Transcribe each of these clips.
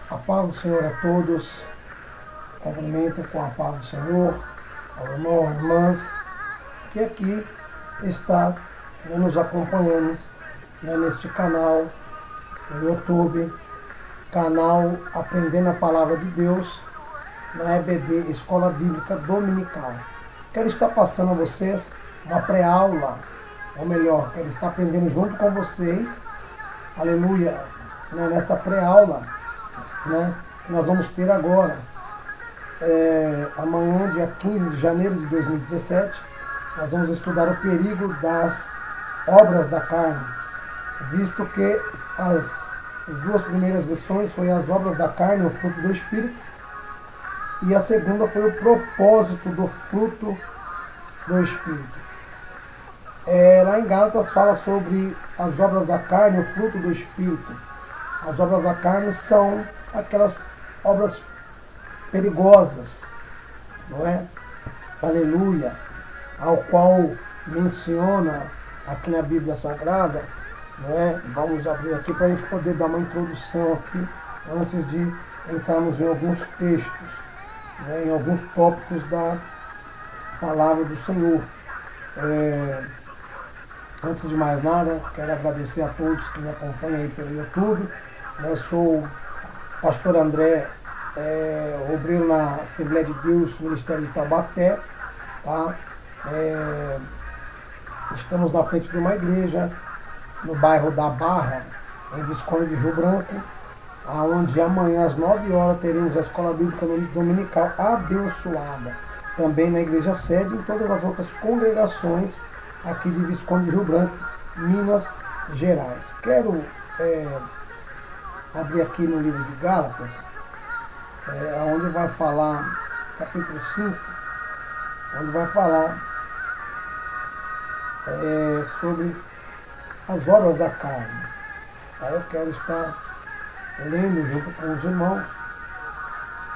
A paz do Senhor a todos, cumprimento com a paz do Senhor, ao irmão, irmãs, que aqui está nos acompanhando neste canal, no YouTube, canal Aprendendo a Palavra de Deus, na EBD, Escola Bíblica Dominical. Quero estar passando a vocês uma pré-aula, ou melhor, quero estar aprendendo junto com vocês, aleluia, nesta pré-aula, que nós vamos ter agora, amanhã, dia 15 de janeiro de 2017, nós vamos estudar o perigo das obras da carne, visto que as duas primeiras lições foi as obras da carne, o fruto do Espírito, e a segunda foi o propósito do fruto do Espírito. Lá em Gálatas fala sobre as obras da carne, o fruto do Espírito. As obras da carne são aquelas obras perigosas, não é? Aleluia, ao qual menciona aqui na Bíblia Sagrada, não é? Vamos abrir aqui para a gente poder dar uma introdução aqui, antes de entrarmos em alguns textos, né? Em alguns tópicos da palavra do Senhor. Antes de mais nada, quero agradecer a todos que me acompanham aí pelo YouTube. Sou o pastor André, obreiro na Assembleia de Deus, Ministério de Taubaté. Tá? Estamos na frente de uma igreja, no bairro da Barra, em Visconde de Rio Branco, onde amanhã às 9 horas teremos a Escola Bíblica Dominical abençoada. Também na igreja sede e em todas as outras congregações aqui de Visconde de Rio Branco, Minas Gerais. Quero abrir aqui no livro de Gálatas, onde vai falar, capítulo 5, onde vai falar sobre as obras da carne. Aí eu quero estar lendo junto com os irmãos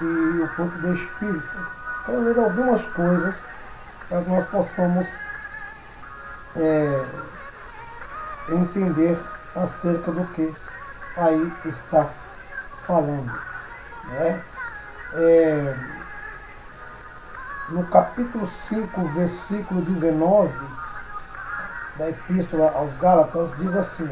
e o fruto do Espírito. Quero ler algumas coisas para que nós possamos entender acerca do que aí está falando. Né? No capítulo 5, versículo 19 da Epístola aos Gálatas, diz assim,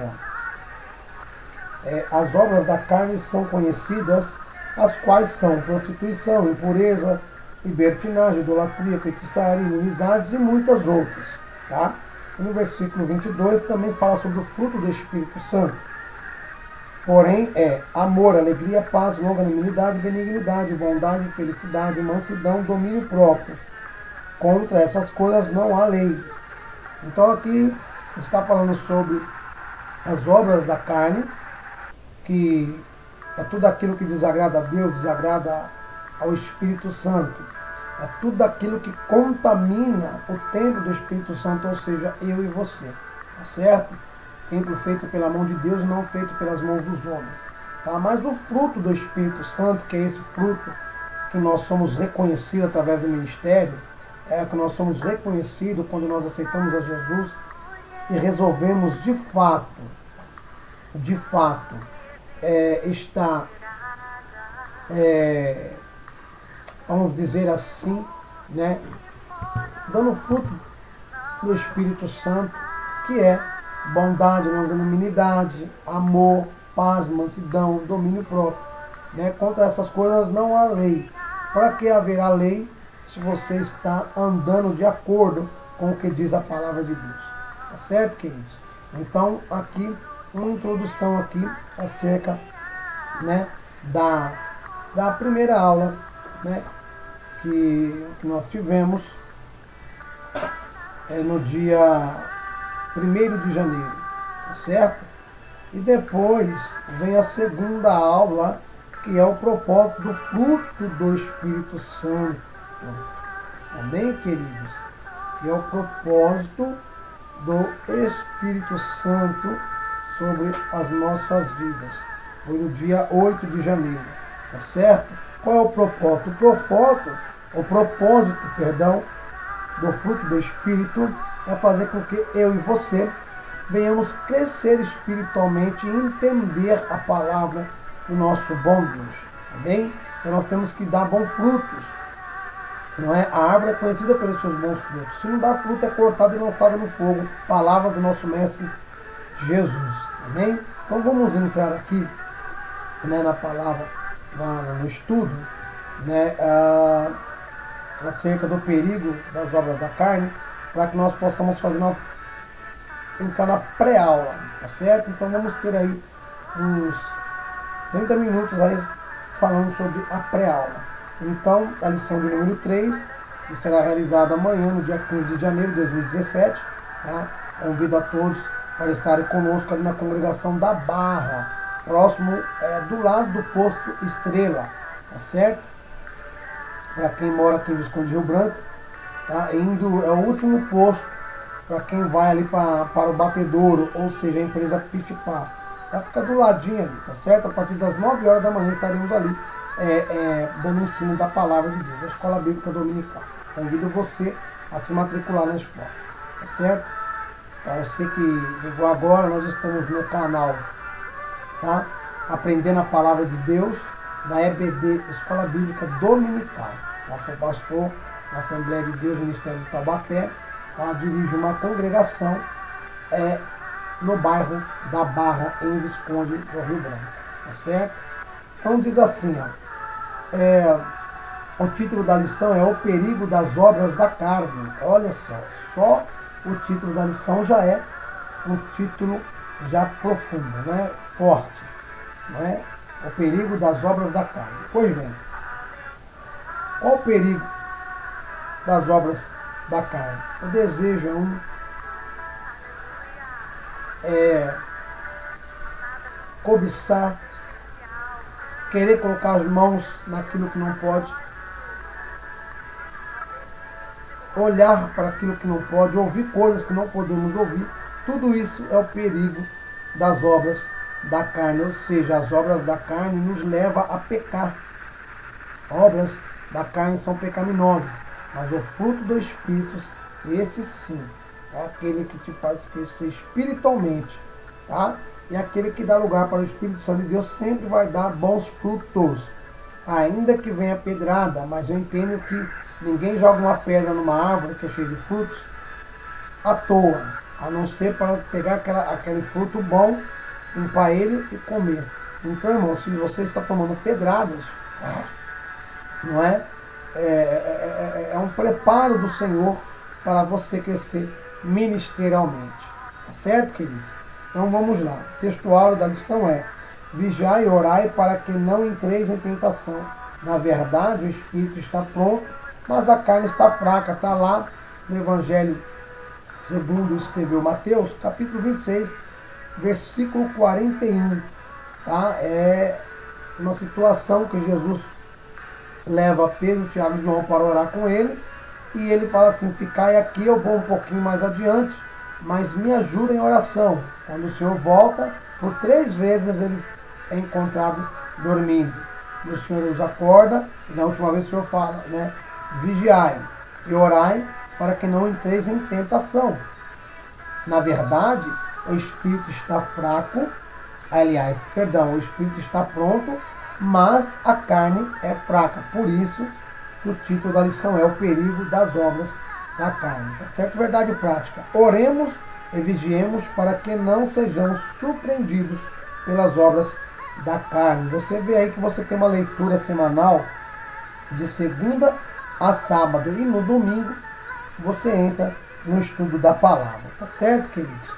as obras da carne são conhecidas, as quais são prostituição, impureza, libertinagem, idolatria, feitiçaria, inimizades e muitas outras. Tá? No versículo 22 também fala sobre o fruto do Espírito Santo. Porém amor, alegria, paz, longanimidade, benignidade, bondade, felicidade, mansidão, domínio próprio. Contra essas coisas não há lei. Então aqui está falando sobre as obras da carne, que é tudo aquilo que desagrada a Deus, desagrada ao Espírito Santo. É tudo aquilo que contamina o templo do Espírito Santo, ou seja, eu e você. Tá certo? Templo feito pela mão de Deus, não feito pelas mãos dos homens. Tá? Mas o fruto do Espírito Santo, que é esse fruto que nós somos reconhecidos através do ministério, que nós somos reconhecidos quando nós aceitamos a Jesus e resolvemos de fato, estar, vamos dizer assim, né, dando fruto do Espírito Santo, que é bondade, longanimidade, amor, paz, mansidão, domínio próprio. Né? Contra essas coisas não há lei. Para que haverá lei se você está andando de acordo com o que diz a palavra de Deus? Tá certo, queridos? Então, aqui, uma introdução aqui acerca, né, da primeira aula, né, que nós tivemos no dia 1º de janeiro, tá certo? E depois vem a segunda aula, que é o propósito do fruto do Espírito Santo. Amém, queridos? Que é o propósito do Espírito Santo sobre as nossas vidas. Foi no dia 8 de janeiro, tá certo? Qual é o propósito? O propósito, do fruto do Espírito é fazer com que eu e você venhamos crescer espiritualmente e entender a palavra do nosso bom Deus. Amém? Então nós temos que dar bons frutos. Não é? A árvore é conhecida pelos seus bons frutos. Se não dá fruto, é cortada e lançada no fogo. Palavra do nosso Mestre Jesus. Amém? Então vamos entrar aqui, né, na palavra, no estudo, né, acerca do perigo das obras da carne, para que nós possamos entrar na pré-aula, tá certo? Então vamos ter aí uns 30 minutos aí falando sobre a pré-aula. Então, a lição de número 3, que será realizada amanhã, no dia 15 de janeiro de 2017. Tá? Convido a todos para estarem conosco ali na congregação da Barra, próximo, do lado do posto Estrela, tá certo? Para quem mora aqui em Visconde Rio Branco, tá? É o último posto para quem vai ali para o Batedouro, ou seja, a empresa Pif-Paf. Vai ficar do ladinho ali, tá certo? A partir das 9 horas da manhã estaremos ali dando ensino da palavra de Deus, da Escola Bíblica Dominical. Convido você a se matricular na escola, tá certo? Para você que ligou agora, nós estamos no canal, tá? Aprendendo a palavra de Deus, da EBD, Escola Bíblica Dominical. Eu sou pastor da Assembleia de Deus, Ministério de Taubaté, tá? Dirijo uma congregação no bairro da Barra, em Visconde do Rio Branco, tá certo? Então diz assim, ó. O título da lição é O Perigo das Obras da Carne. Olha só o título da lição já é um título já profundo, né? Forte, não é? O perigo das obras da carne. Pois bem, qual o perigo das obras da carne? O desejo cobiçar, querer colocar as mãos naquilo que não pode, olhar para aquilo que não pode, ouvir coisas que não podemos ouvir. Tudo isso é o perigo das obras da carne, ou seja, as obras da carne nos levam a pecar. Obras da carne são pecaminosas, mas o fruto do Espírito, esse sim, é aquele que te faz crescer espiritualmente, tá? E aquele que dá lugar para o Espírito Santo de Deus sempre vai dar bons frutos. Ainda que venha pedrada, mas eu entendo que ninguém joga uma pedra numa árvore que é cheia de frutos à toa, a não ser para pegar aquele fruto bom, limpar ele e comer. Então, irmão, se você está tomando pedradas, não é? É um preparo do Senhor para você crescer ministerialmente. Tá certo, querido? Então vamos lá. O textuário da lição é: vigiai e orai para que não entreis em tentação. Na verdade, o espírito está pronto, mas a carne está fraca. Está lá no Evangelho segundo escreveu Mateus, capítulo 26, versículo 41. Tá? É uma situação que Jesus leva Pedro, Tiago e João para orar com ele. E ele fala assim: ficai aqui, eu vou um pouquinho mais adiante, mas me ajuda em oração. Quando o Senhor volta, por 3 vezes eles é encontrado dormindo. E o Senhor os acorda, e na última vez o Senhor fala, né? Vigiai e orai para que não entreis em tentação. Na verdade, o espírito está fraco, o espírito está pronto, mas a carne é fraca. Por isso, o título da lição é O Perigo das Obras da Carne. Tá certo? Verdade prática. Oremos e vigiemos para que não sejamos surpreendidos pelas obras da carne. Você vê aí que você tem uma leitura semanal de segunda a sábado, e no domingo você entra no estudo da palavra. Tá certo, queridos?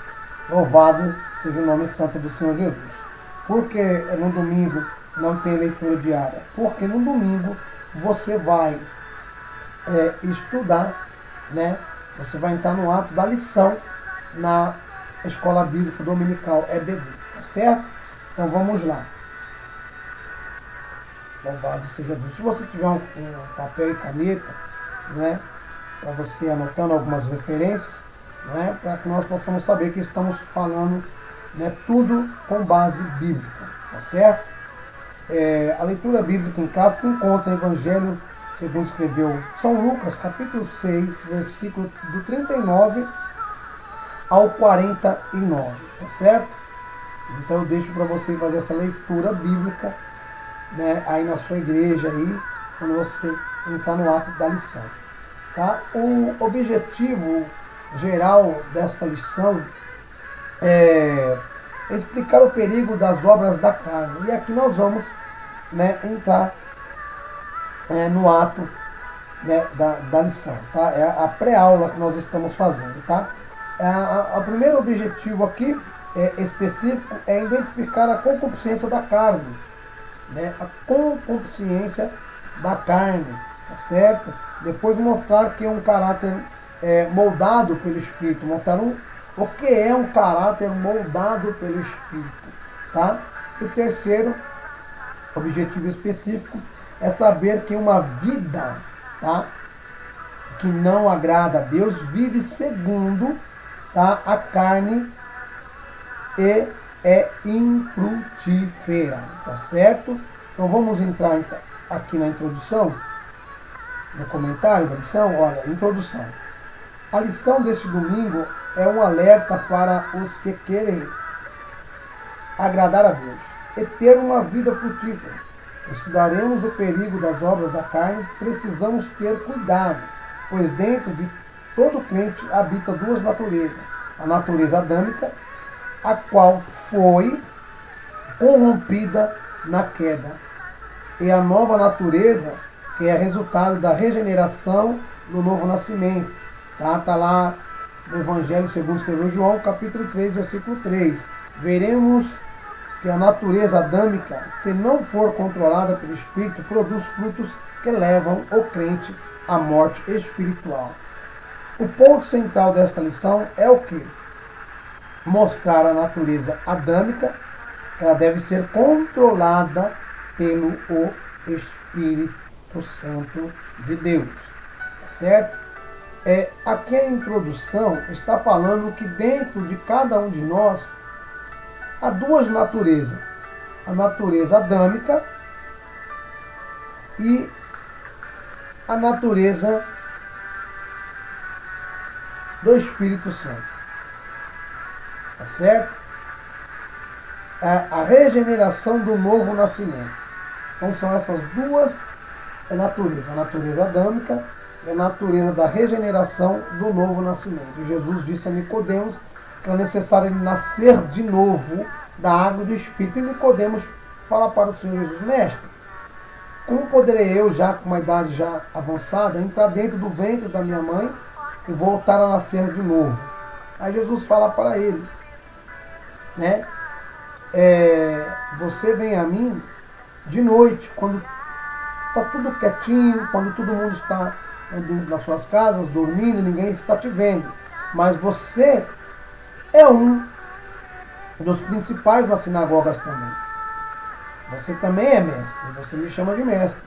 Louvado seja o nome santo do Senhor Jesus. Por que no domingo não tem leitura diária? Porque no domingo você vai estudar, né? Você vai entrar no ato da lição na Escola Bíblica Dominical EBD, tá certo? Então vamos lá. Louvado seja Deus. Se você tiver um papel e caneta, né, para você anotando algumas referências, né, para que nós possamos saber que estamos falando, né, tudo com base bíblica, tá certo? A leitura bíblica em casa se encontra no Evangelho segundo escreveu São Lucas, capítulo 6, versículo do 39 ao 49, tá certo? Então eu deixo para você fazer essa leitura bíblica, né, aí na sua igreja, aí, quando você entrar no ato da lição. Tá? O objetivo geral desta lição é explicar o perigo das obras da carne. E aqui nós vamos, né, entrar no ato, né, da lição. Tá? É a pré-aula que nós estamos fazendo. Tá? O primeiro objetivo aqui específico é identificar a concupiscência da carne. Né? A concupiscência da carne, tá certo? Depois mostrar que é um caráter moldado pelo Espírito, mostrar o que é um caráter moldado pelo Espírito, tá? E o terceiro objetivo específico é saber que uma vida, tá, que não agrada a Deus vive segundo, tá, a carne e é infrutífera, tá certo? Então vamos entrar aqui na introdução, no comentário da lição. Olha, introdução. A lição deste domingo é um alerta para os que querem agradar a Deus e ter uma vida frutífera. Estudaremos o perigo das obras da carne. Precisamos ter cuidado, pois dentro de todo crente habita duas naturezas. A natureza adâmica, a qual foi corrompida na queda, e a nova natureza, que é resultado da regeneração do novo nascimento. Tá lá no Evangelho segundo escreveu João, capítulo 3, versículo 3. Veremos que a natureza adâmica, se não for controlada pelo Espírito, produz frutos que levam o crente à morte espiritual. O ponto central desta lição é o quê? Mostrar a natureza adâmica, que ela deve ser controlada pelo Espírito Santo de Deus. Certo? Aqui a introdução está falando que dentro de cada um de nós há duas naturezas. A natureza adâmica e a natureza do Espírito Santo. Tá certo? A regeneração do novo nascimento. Então são essas duas naturezas. A natureza adâmica e a natureza da regeneração do novo nascimento. Jesus disse a Nicodemos que era necessário ele nascer de novo da água e do Espírito. E Nicodemos fala para o Senhor Jesus: mestre, como poderei eu, já com uma idade já avançada, entrar dentro do ventre da minha mãe e voltar a nascer de novo? Aí Jesus fala para ele, né? Você vem a mim de noite, quando está tudo quietinho, quando todo mundo está nas suas casas, dormindo, ninguém está te vendo. Mas você é um dos principais nas sinagogas também. Você também é mestre, você me chama de mestre.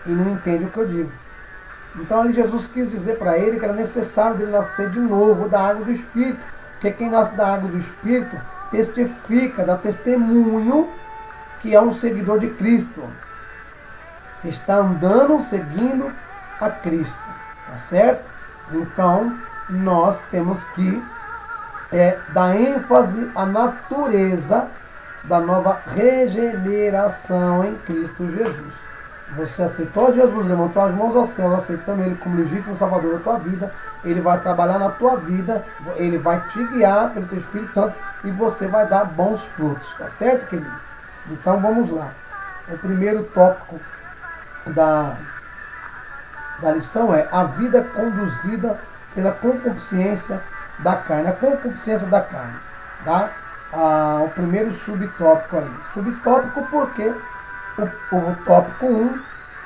E não entende o que eu digo. Então ali Jesus quis dizer para ele que era necessário ele nascer de novo da água do Espírito. Porque quem nasce da água do Espírito testifica, dá testemunho que é um seguidor de Cristo. Que está andando, seguindo a Cristo. Tá certo? Então, nós temos que dar ênfase à natureza da nova regeneração em Cristo Jesus. Você aceitou Jesus, levantou as mãos ao céu, aceitando Ele como legítimo Salvador da tua vida, Ele vai trabalhar na tua vida, Ele vai te guiar pelo teu Espírito Santo e você vai dar bons frutos. Tá certo, querido? Então, vamos lá. O primeiro tópico da lição é a vida conduzida pela concupiscência da carne. A concupiscência da carne. Tá? O primeiro subtópico aí. Subtópico porque o tópico 1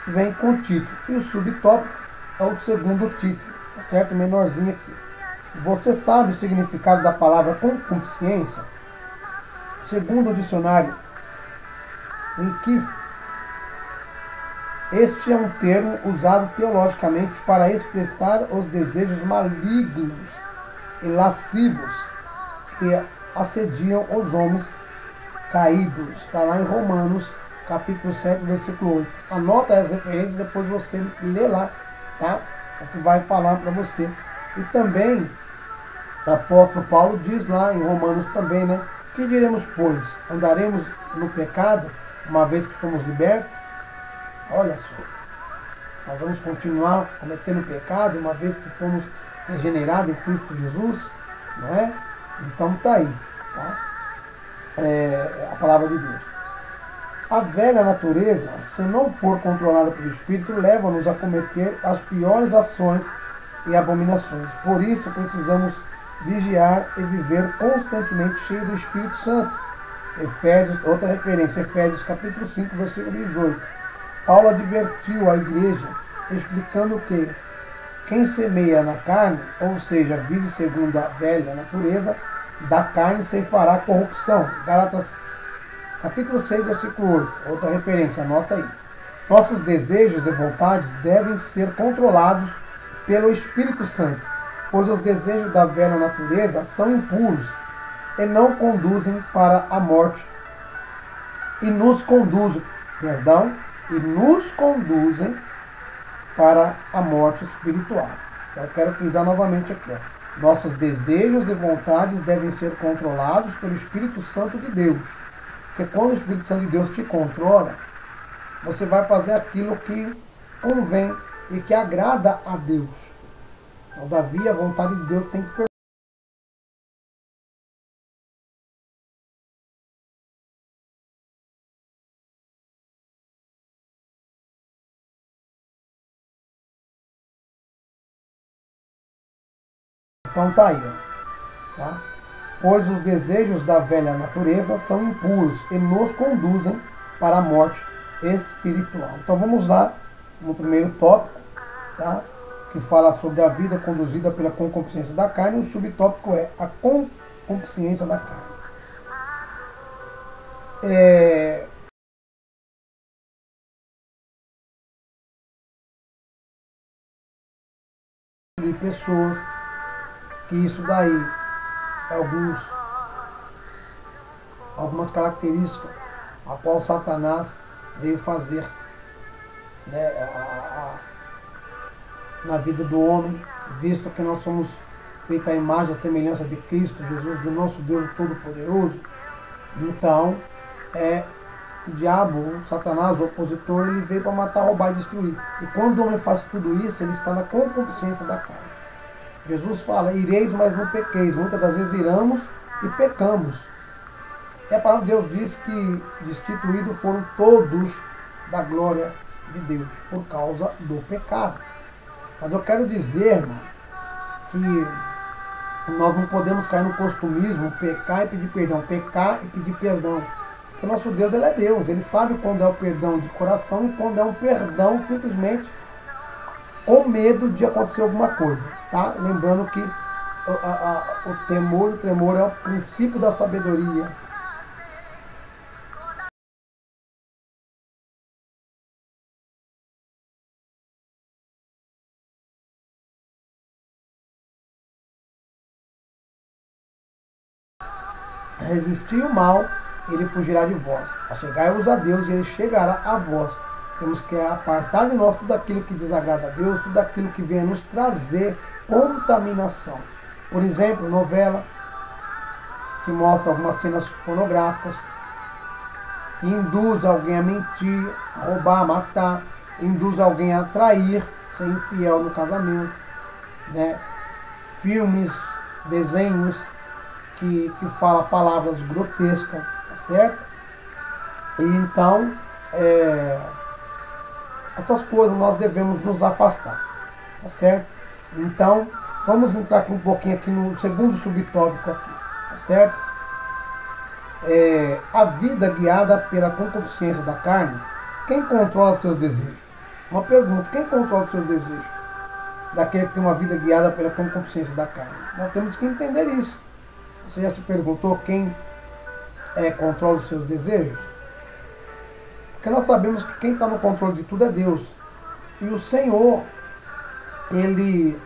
vem com o título. E o subtópico é o segundo título. Tá certo? Menorzinho aqui. Você sabe o significado da palavra concupiscência? Segundo o dicionário Wikif, este é um termo usado teologicamente para expressar os desejos malignos e lascivos que assediam os homens caídos. Está lá em Romanos, capítulo 7, versículo 8. Anota as referências, depois você lê lá, tá? O que vai falar para você. E também, o apóstolo Paulo diz lá em Romanos também, né? Que diremos, pois? Andaremos no pecado, uma vez que fomos libertos? Olha só, nós vamos continuar cometendo pecado, uma vez que fomos regenerados em Cristo Jesus, não é? Então tá aí, tá? A palavra de Deus. A velha natureza, se não for controlada pelo Espírito, leva-nos a cometer as piores ações e abominações. Por isso, precisamos vigiar e viver constantemente cheio do Espírito Santo. Efésios, outra referência, Efésios capítulo 5, versículo 18. Paulo advertiu a igreja, explicando que quem semeia na carne, ou seja, vive segundo a velha natureza, da carne ceifará corrupção. Gálatas capítulo 6, versículo 8. Outra referência, anota aí. Nossos desejos e vontades devem ser controlados pelo Espírito Santo, pois os desejos da velha natureza são impuros e não conduzem para a morte. E nos conduzem para a morte espiritual. Então, eu quero frisar novamente aqui. Nossos desejos e vontades devem ser controlados pelo Espírito Santo de Deus. Porque quando o Espírito Santo de Deus te controla, você vai fazer aquilo que convém e que agrada a Deus. Todavia, a vontade de Deus tem que Então tá aí, ó, tá? Pois os desejos da velha natureza são impuros e nos conduzem para a morte espiritual. Então vamos lá no primeiro tópico, tá? Que fala sobre a vida conduzida pela concupiscência da carne. O subtópico é a concupiscência da carne. De pessoas que isso daí é algumas características a qual Satanás veio fazer, né, na vida do homem, visto que nós somos feitos à imagem e semelhança de Cristo Jesus, do nosso Deus Todo-Poderoso. Então, o diabo, o Satanás, o opositor, ele veio para matar, roubar e destruir. E quando o homem faz tudo isso, ele está na concupiscência da carne. Jesus fala, ireis, mas não pequeis. Muitas das vezes iramos e pecamos. E a palavra de Deus diz que destituídos foram todos da glória de Deus, por causa do pecado. Mas eu quero dizer, irmão, que nós não podemos cair no costumismo, pecar e pedir perdão, pecar e pedir perdão. Porque o nosso Deus, ele é Deus, ele sabe quando é o perdão de coração e quando é um perdão simplesmente com medo de acontecer alguma coisa. Tá? Lembrando que o temor e o tremor é o princípio da sabedoria. Resistir o mal, ele fugirá de vós. Achegai-vos a Deus e ele chegará a vós. Temos que apartar de nós tudo aquilo que desagrada a Deus, tudo aquilo que venha nos trazer contaminação. Por exemplo, novela que mostra algumas cenas pornográficas, que induz alguém a mentir, a roubar, a matar, induz alguém a trair, ser infiel no casamento, né? Filmes, desenhos que fala palavras grotescas, tá certo? E então, essas coisas nós devemos nos afastar, tá certo? Então, vamos entrar aqui um pouquinho aqui no segundo subtópico aqui, tá certo? A vida guiada pela concupiscência da carne, quem controla seus desejos? Uma pergunta, quem controla os seus desejos? Daquele que tem uma vida guiada pela concupiscência da carne. Nós temos que entender isso. Você já se perguntou quem controla os seus desejos? Porque nós sabemos que quem está no controle de tudo é Deus. E o Senhor, Ele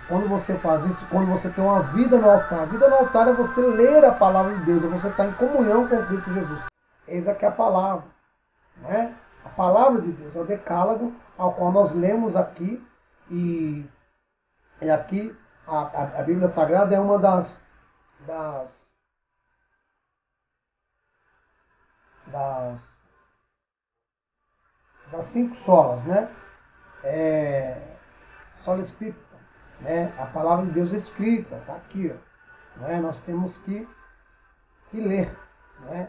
Quando você faz isso, quando você tem uma vida no altar. A vida no altar é você ler a palavra de Deus, é você estar em comunhão com Cristo Jesus. Eis aqui a palavra, né? A palavra de Deus é o decálogo ao qual nós lemos aqui. E aqui a Bíblia Sagrada é uma das 5 solas, né? Sola escrita, né? A palavra de Deus escrita, está aqui, ó, né? Nós temos que ler, né?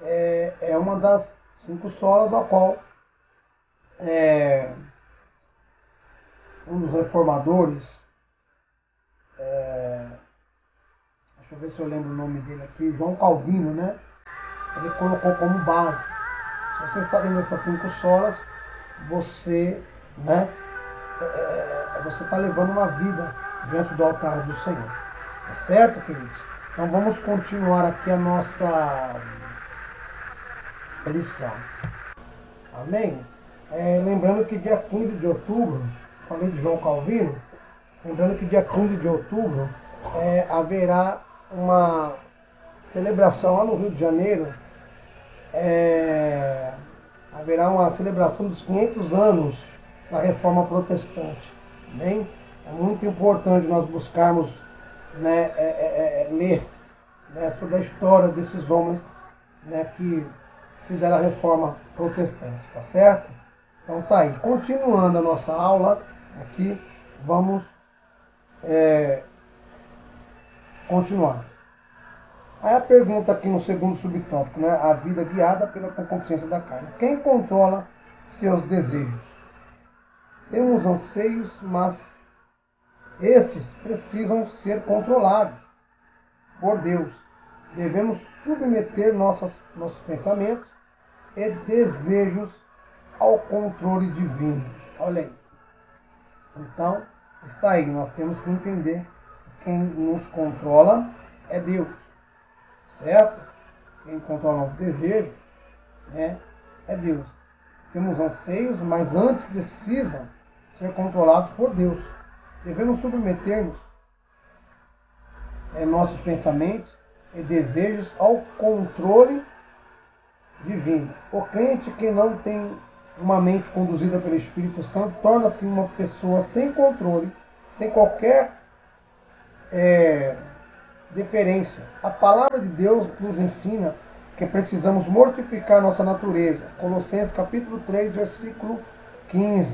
É uma das 5 solas ao qual um dos reformadores, deixa eu ver se eu lembro o nome dele aqui, João Calvino, né? Ele colocou como base. Se você está lendo essas 5 solas, você, né, você está levando uma vida diante do altar do Senhor. Tá certo, queridos? Então vamos continuar aqui a nossa lição. Amém? Lembrando que dia 15 de outubro, falei de João Calvino, lembrando que dia 15 de outubro haverá uma celebração lá no Rio de Janeiro, haverá uma celebração dos 500 anos da Reforma Protestante. Bem, é muito importante nós buscarmos, né, ler, né, sobre a história desses homens, né, que fizeram a Reforma Protestante, tá certo? Então tá aí, continuando a nossa aula aqui, vamos continuar. Aí a pergunta aqui no segundo subtópico, né? A vida guiada pela concupiscência da carne. Quem controla seus desejos? Temos anseios, mas estes precisam ser controlados por Deus. Devemos submeter nossos pensamentos e desejos ao controle divino. Olha aí. Então, está aí. Nós temos que entender que quem nos controla é Deus. Certo? Quem controla os desejos, né, é Deus. Temos anseios, mas antes precisam ser controlados por Deus. Devemos submeter-nos nossos pensamentos e desejos ao controle divino. O crente que não tem uma mente conduzida pelo Espírito Santo torna-se uma pessoa sem controle, sem qualquer deferência. A palavra de Deus nos ensina que precisamos mortificar nossa natureza. Colossenses capítulo 3, versículo 15.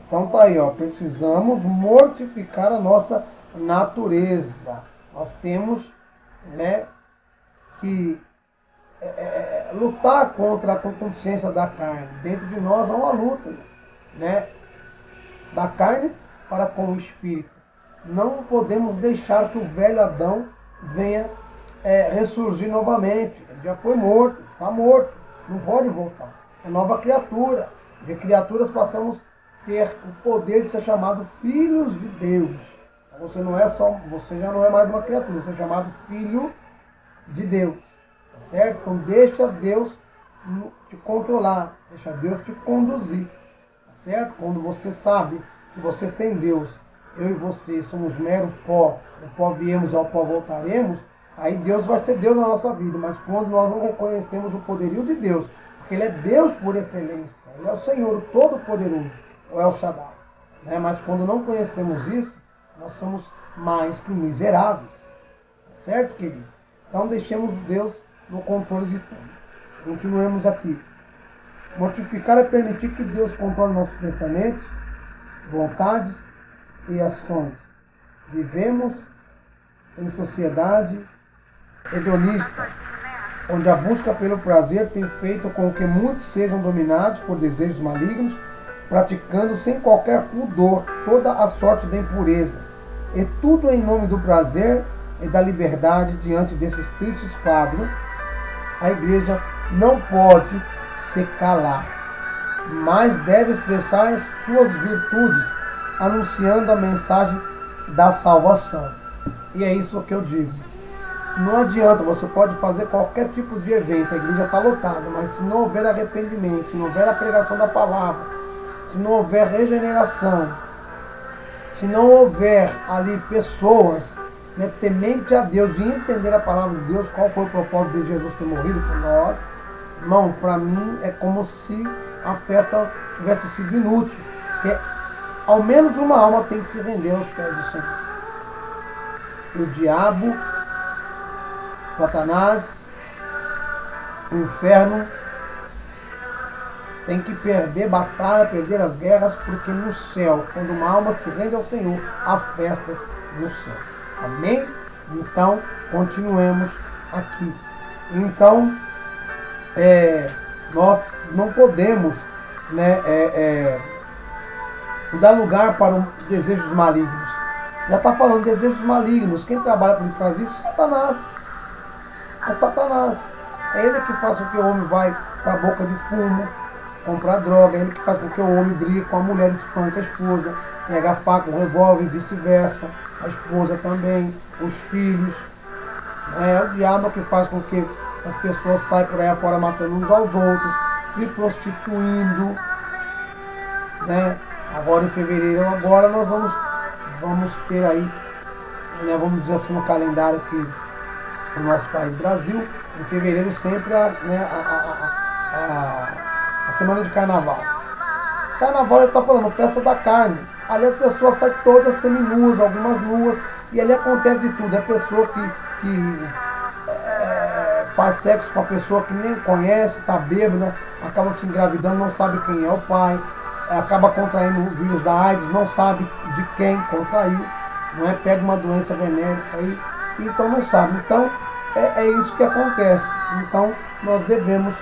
Então tá aí, ó, precisamos mortificar a nossa natureza. Nós temos, né, que lutar contra a concupiscência da carne. Dentro de nós há uma luta, né, da carne para com o Espírito. Não podemos deixar que o velho Adão venha ressurgir novamente. Ele já foi morto, está morto, não pode voltar. É nova criatura. De criaturas passamos a ter o poder de ser chamado filhos de Deus. Você já não é mais uma criatura, você é chamado filho de Deus. Tá certo? Então deixa Deus te controlar, deixa Deus te conduzir. Tá certo? Quando você sabe que você sem Deus, eu e você somos mero pó, do pó viemos e ao pó voltaremos, aí Deus vai ser Deus na nossa vida. Mas quando nós não reconhecemos o poderio de Deus, porque Ele é Deus por excelência, Ele é o Senhor, o Todo-Poderoso, o El Shaddai, né? Mas quando não conhecemos isso, nós somos mais que miseráveis. Certo, querido? Então deixemos Deus no controle de tudo. Continuemos aqui. Mortificar é permitir que Deus controle nossos pensamentos, vontades e ações. Vivemos em sociedade hedonista, onde a busca pelo prazer tem feito com que muitos sejam dominados por desejos malignos, praticando sem qualquer pudor toda a sorte da impureza, e tudo em nome do prazer e da liberdade. Diante desses tristes quadros, a igreja não pode se calar, mas deve expressar as suas virtudes, anunciando a mensagem da salvação. E é isso que eu digo. Não adianta, você pode fazer qualquer tipo de evento, a igreja está lotada, mas se não houver arrependimento, se não houver a pregação da palavra, se não houver regeneração, se não houver ali pessoas, né, temente a Deus e entender a palavra de Deus, qual foi o propósito de Jesus ter morrido por nós, irmão, para mim é como se a festa tivesse sido inútil, porque ao menos uma alma tem que se render aos pés do Senhor. E o diabo, Satanás, o inferno, tem que perder batalha, perder as guerras, porque no céu, quando uma alma se rende ao Senhor, há festas no céu. Amém? Então, continuemos aqui. Então, nós não podemos, né, dar lugar para desejos malignos. Já está falando de desejos malignos. Quem trabalha por trás disso é Satanás. É Satanás. É ele que faz com que o homem vai para a boca de fumo, comprar droga. É ele que faz com que o homem brigue com a mulher, espanca a esposa, pega a faca, um revólver e vice-versa. A esposa também, os filhos. É o diabo que faz com que as pessoas saiam por aí fora matando uns aos outros, se prostituindo, né? Agora em fevereiro, nós vamos ter aí, né, vamos dizer assim, no calendário aqui do nosso país, Brasil, em fevereiro sempre a semana de carnaval. Carnaval ele está falando, festa da carne. Ali as pessoas saem todas seminuas, algumas nuas, e ali acontece de tudo. É pessoa que faz sexo com a pessoa que nem conhece, está bêbada, acaba se engravidando, não sabe quem é o pai, acaba contraindo o vírus da AIDS, não sabe de quem contraiu, não é? Pega uma doença venérea aí, então não sabe. Então é isso que acontece. Então nós devemos,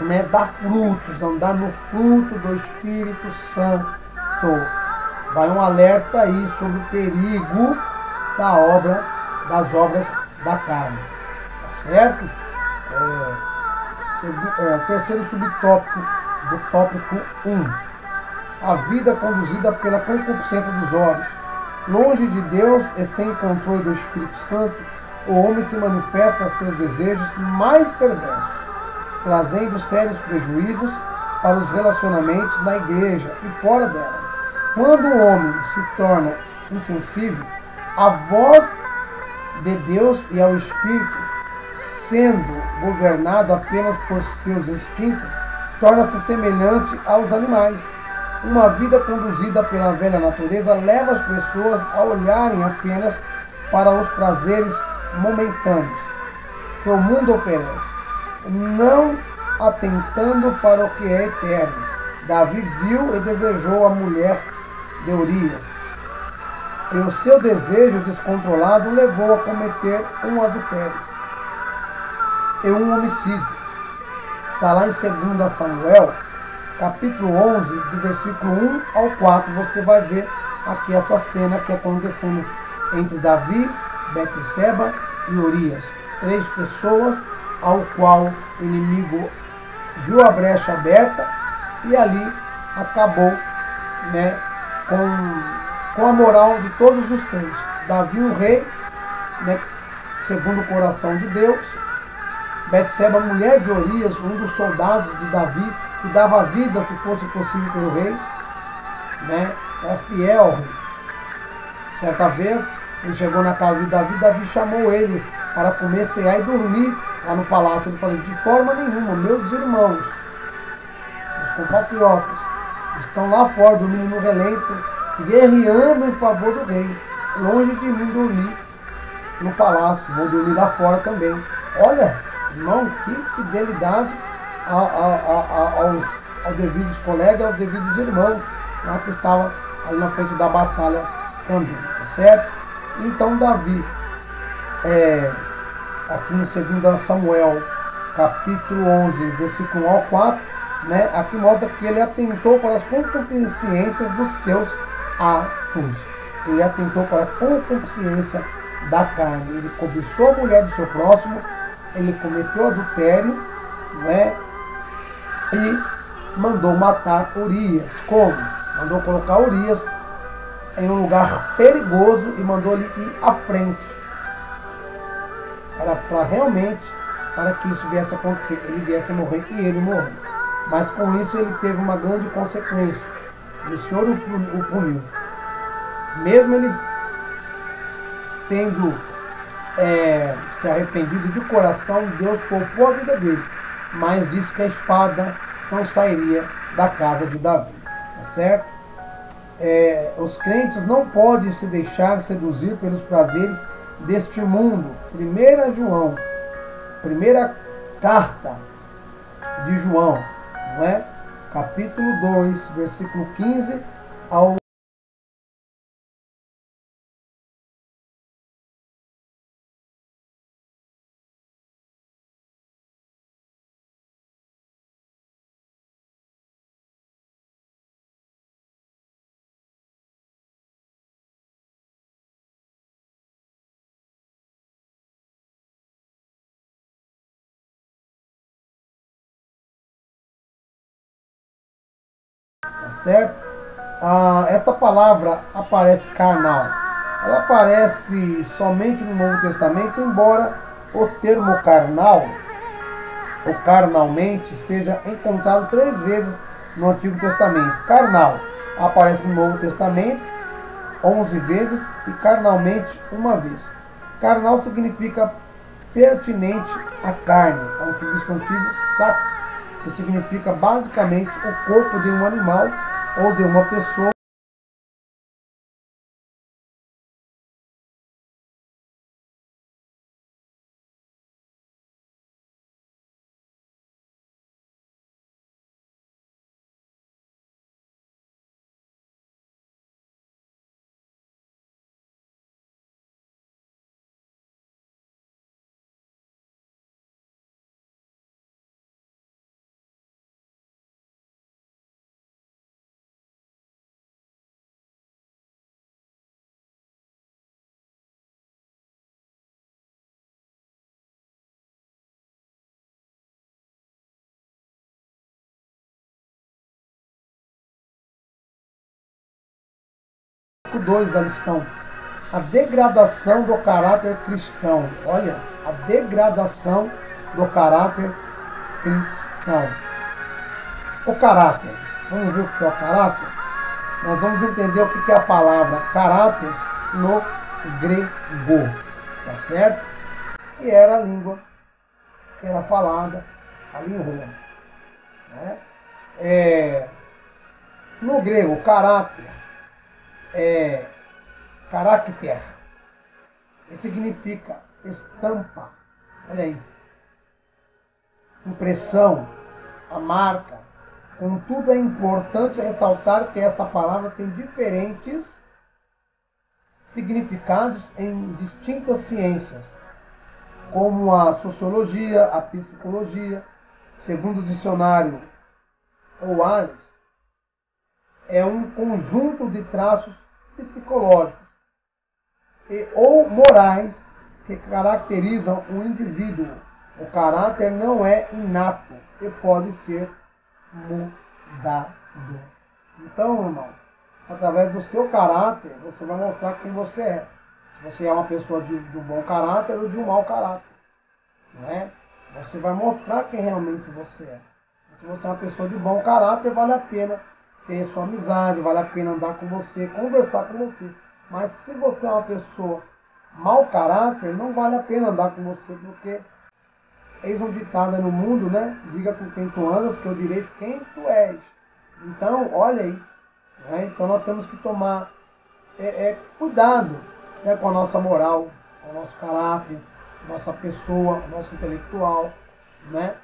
né, dar frutos, andar no fruto do Espírito Santo. Vai um alerta aí sobre o perigo das obras da carne. Certo? Terceiro subtópico do tópico 1. A vida conduzida pela concupiscência dos olhos. Longe de Deus e sem controle do Espírito Santo, o homem se manifesta a seus desejos mais perversos, trazendo sérios prejuízos para os relacionamentos na igreja e fora dela. Quando o homem se torna insensível à voz de Deus e ao Espírito, sendo governado apenas por seus instintos, torna-se semelhante aos animais. Uma vida conduzida pela velha natureza leva as pessoas a olharem apenas para os prazeres momentâneos que o mundo oferece, não atentando para o que é eterno. Davi viu e desejou a mulher de Urias, e o seu desejo descontrolado levou a cometer um adultério e um homicídio. Está lá em 2 Samuel, capítulo 11, do versículo 1 ao 4, você vai ver aqui essa cena que acontecendo entre Davi, Betseba e Urias. 3 pessoas ao qual o inimigo viu a brecha aberta e ali acabou, né, com a moral de todos os 3. Davi, o rei, né, segundo o coração de Deus. Betseba, mulher de Urias, um dos soldados de Davi, que dava vida, se fosse possível, pelo rei, né, é fiel ao rei. Certa vez, ele chegou na casa de Davi, Davi chamou ele para comer, cear e dormir lá no palácio. Ele falou, de forma nenhuma, meus irmãos, os compatriotas, estão lá fora, dormindo no relento, guerreando em favor do rei. Longe de mim dormir no palácio, vou dormir lá fora também. Olha, irmão, que fidelidade aos devidos colegas, aos devidos irmãos, lá que estavam ali na frente da batalha também, tá certo? Então Davi, aqui em 2 Samuel, capítulo 11, versículo 1 ao 4, né, aqui mostra que ele atentou para as concupiscências dos seus atos. Ele atentou para a concupiscência da carne. Ele cobiçou a mulher do seu próximo, ele cometeu adultério, né, e mandou matar Urias. Como? Mandou colocar Urias em um lugar perigoso e mandou ele ir à frente. Para realmente, para que isso viesse a acontecer, ele viesse a morrer e ele morreu. Mas com isso ele teve uma grande consequência. E o Senhor o puniu. mesmo eles tendo se arrependido de coração, Deus poupou a vida dele, mas disse que a espada não sairia da casa de Davi, tá certo? Os crentes não podem se deixar seduzir pelos prazeres deste mundo. 1 João, primeira carta de João, não é? Capítulo 2, versículo 15 ao tá certo? Essa palavra aparece carnal. Ela aparece somente no Novo Testamento, embora o termo carnal, ou carnalmente, seja encontrado 3 vezes no Antigo Testamento. Carnal aparece no Novo Testamento 11 vezes e carnalmente 1 vez. Carnal significa pertinente à carne, é um substantivo sax, que significa basicamente o corpo de um animal ou de uma pessoa. Tópico 2 da lição: a degradação do caráter cristão. Olha, a degradação do caráter cristão. O caráter. Vamos ver o que é o caráter? Nós vamos entender o que é a palavra caráter no grego. Tá certo? Que era a língua que era falada ali em Roma. Né? No grego, caráter caracter, que significa estampa, olha aí, impressão, a marca. Contudo, é importante ressaltar que esta palavra tem diferentes significados em distintas ciências, como a sociologia, a psicologia. Segundo o dicionário Oales, é um conjunto de traços psicológicos ou morais que caracterizam o indivíduo. O caráter não é inato e pode ser mudado. Então, irmão, através do seu caráter, você vai mostrar quem você é. Se você é uma pessoa de um bom caráter ou de um mau caráter. Né? Você vai mostrar quem realmente você é. Se você é uma pessoa de bom caráter, vale a pena ter sua amizade, vale a pena andar com você, conversar com você. Mas se você é uma pessoa mau caráter, não vale a pena andar com você, porque eis um ditado no mundo, né? Diga com quem tu andas, que eu direi quem tu és. Então, olha aí. Né? Então nós temos que tomar cuidado, né, com a nossa moral, com o nosso caráter, nossa pessoa, nosso intelectual, né?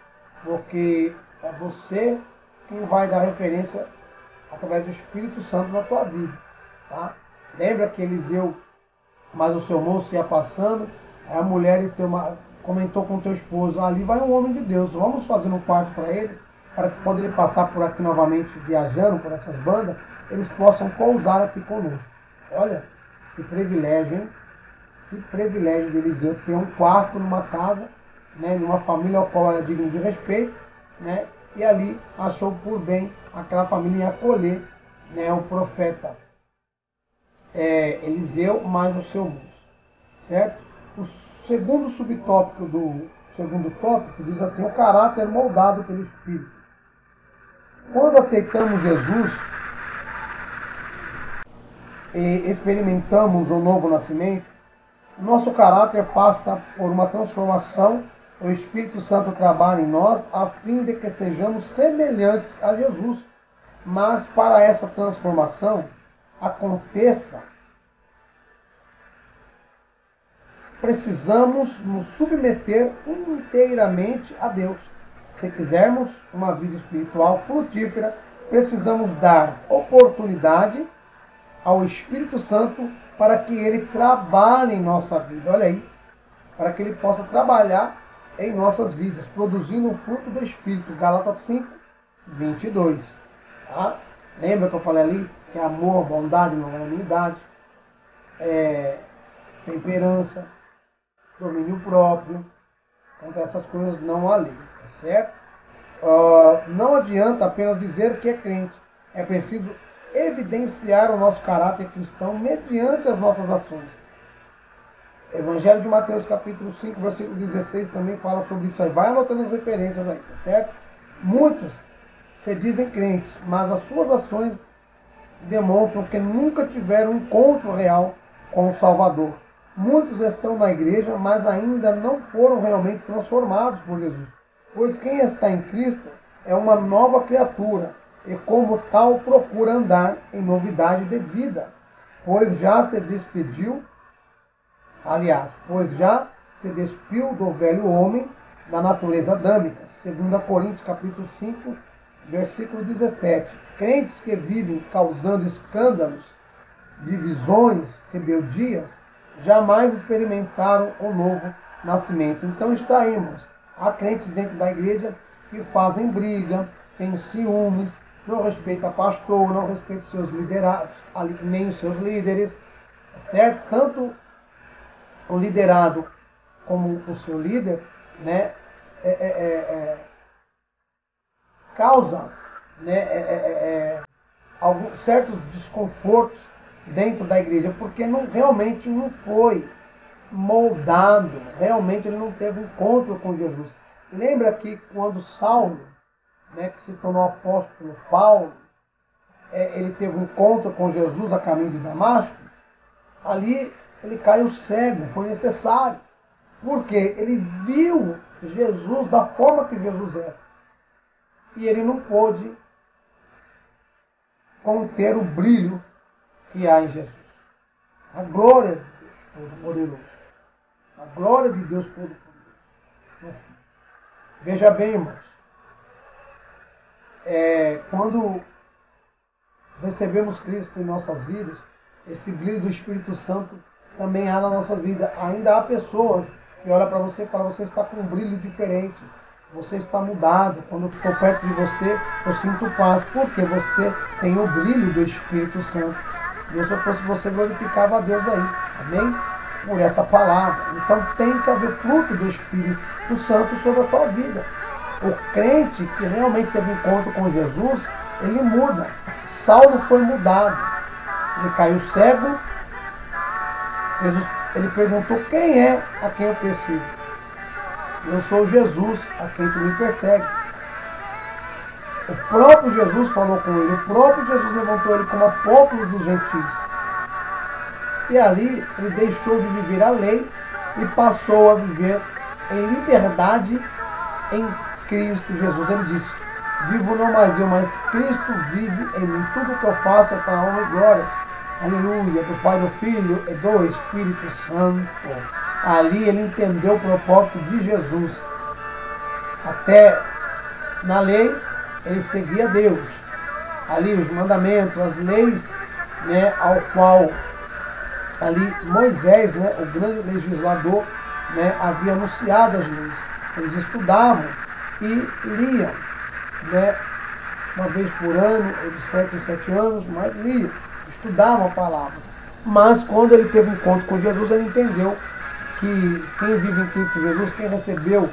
Porque é você quem vai dar referência através do Espírito Santo na tua vida, tá? Lembra que Eliseu, mas o seu moço ia passando, aí a mulher comentou com o teu esposo: ali vai um homem de Deus, vamos fazer um quarto para ele, para que quando ele passar por aqui novamente viajando por essas bandas, eles possam pousar aqui conosco. Olha, que privilégio, hein? Que privilégio de Eliseu ter um quarto numa casa, né, numa família ao qual era digno de respeito, né? E ali achou por bem aquela família acolher, né, o profeta Eliseu mais o seu moço, certo? O segundo subtópico do segundo tópico diz assim: o caráter moldado pelo Espírito. Quando aceitamos Jesus e experimentamos o novo nascimento, nosso caráter passa por uma transformação. O Espírito Santo trabalha em nós a fim de que sejamos semelhantes a Jesus. Mas para essa transformação aconteça, precisamos nos submeter inteiramente a Deus. Se quisermos uma vida espiritual frutífera, precisamos dar oportunidade ao Espírito Santo para que ele trabalhe em nossa vida. Olha aí, para que ele possa trabalhar em nossas vidas, produzindo o fruto do Espírito. Gálatas 5, 22. Tá? Lembra que eu falei ali que é amor, bondade, longanimidade, temperança, domínio próprio. Contra essas coisas não há lei, tá certo? Não adianta apenas dizer que é crente. É preciso evidenciar o nosso caráter cristão mediante as nossas ações. Evangelho de Mateus, capítulo 5, versículo 16, também fala sobre isso aí. Vai anotando as referências aí, tá certo? Muitos se dizem crentes, mas as suas ações demonstram que nunca tiveram um encontro real com o Salvador. Muitos estão na igreja, mas ainda não foram realmente transformados por Jesus. Pois quem está em Cristo é uma nova criatura e, como tal, procura andar em novidade de vida, pois já se despiu do velho homem da natureza adâmica. 2 Coríntios capítulo 5, versículo 17. Crentes que vivem causando escândalos, divisões, rebeldias, jamais experimentaram o novo nascimento. Então está aí, irmãos. Há crentes dentro da igreja que fazem briga, têm ciúmes, não respeitam pastor, não respeitam seus liderados, nem os seus líderes, certo? Tanto o liderado como o seu líder, né, causa, né, alguns certos desconfortos dentro da igreja, porque realmente não foi moldado, realmente ele não teve encontro com Jesus. Lembra que quando Saulo, né, que se tornou apóstolo Paulo, ele teve um encontro com Jesus a caminho de Damasco, ali ele caiu cego, foi necessário, porque ele viu Jesus da forma que Jesus era, e ele não pôde conter o brilho que há em Jesus. A glória de Deus Todo-Poderoso. A glória de Deus Todo-Poderoso. Veja bem, irmãos. Quando recebemos Cristo em nossas vidas, esse brilho do Espírito Santo também há na nossa vida. Ainda há pessoas que olham para você e falam: você está com um brilho diferente. Você está mudado. Quando eu estou perto de você, eu sinto paz. Porque você tem o brilho do Espírito Santo. E eu, se eu fosse você, glorificava a Deus aí. Amém? Por essa palavra. Então tem que haver fruto do Espírito Santo sobre a tua vida. O crente que realmente teve encontro com Jesus, ele muda. Saulo foi mudado. Ele caiu cego. Ele perguntou: quem é a quem eu persigo? Eu sou Jesus, a quem tu me persegues. O próprio Jesus falou com ele. O próprio Jesus levantou ele como apóstolo dos gentios. E ali ele deixou de viver a lei e passou a viver em liberdade em Cristo Jesus. Ele disse: vivo não mais eu, mas Cristo vive em mim. Tudo que eu faço é para a honra e glória. Aleluia. Do Pai, do Filho e do Espírito Santo. Ali ele entendeu o propósito de Jesus. Até na lei ele seguia Deus. Ali os mandamentos, as leis, né, ao qual ali Moisés, né, o grande legislador, né, havia anunciado as leis. Eles estudavam e liam, né, uma vez por ano, ou de 7 em 7 anos, mas liam, estudavam a palavra. Mas quando ele teve encontro com Jesus, ele entendeu que quem vive em Cristo Jesus, quem recebeu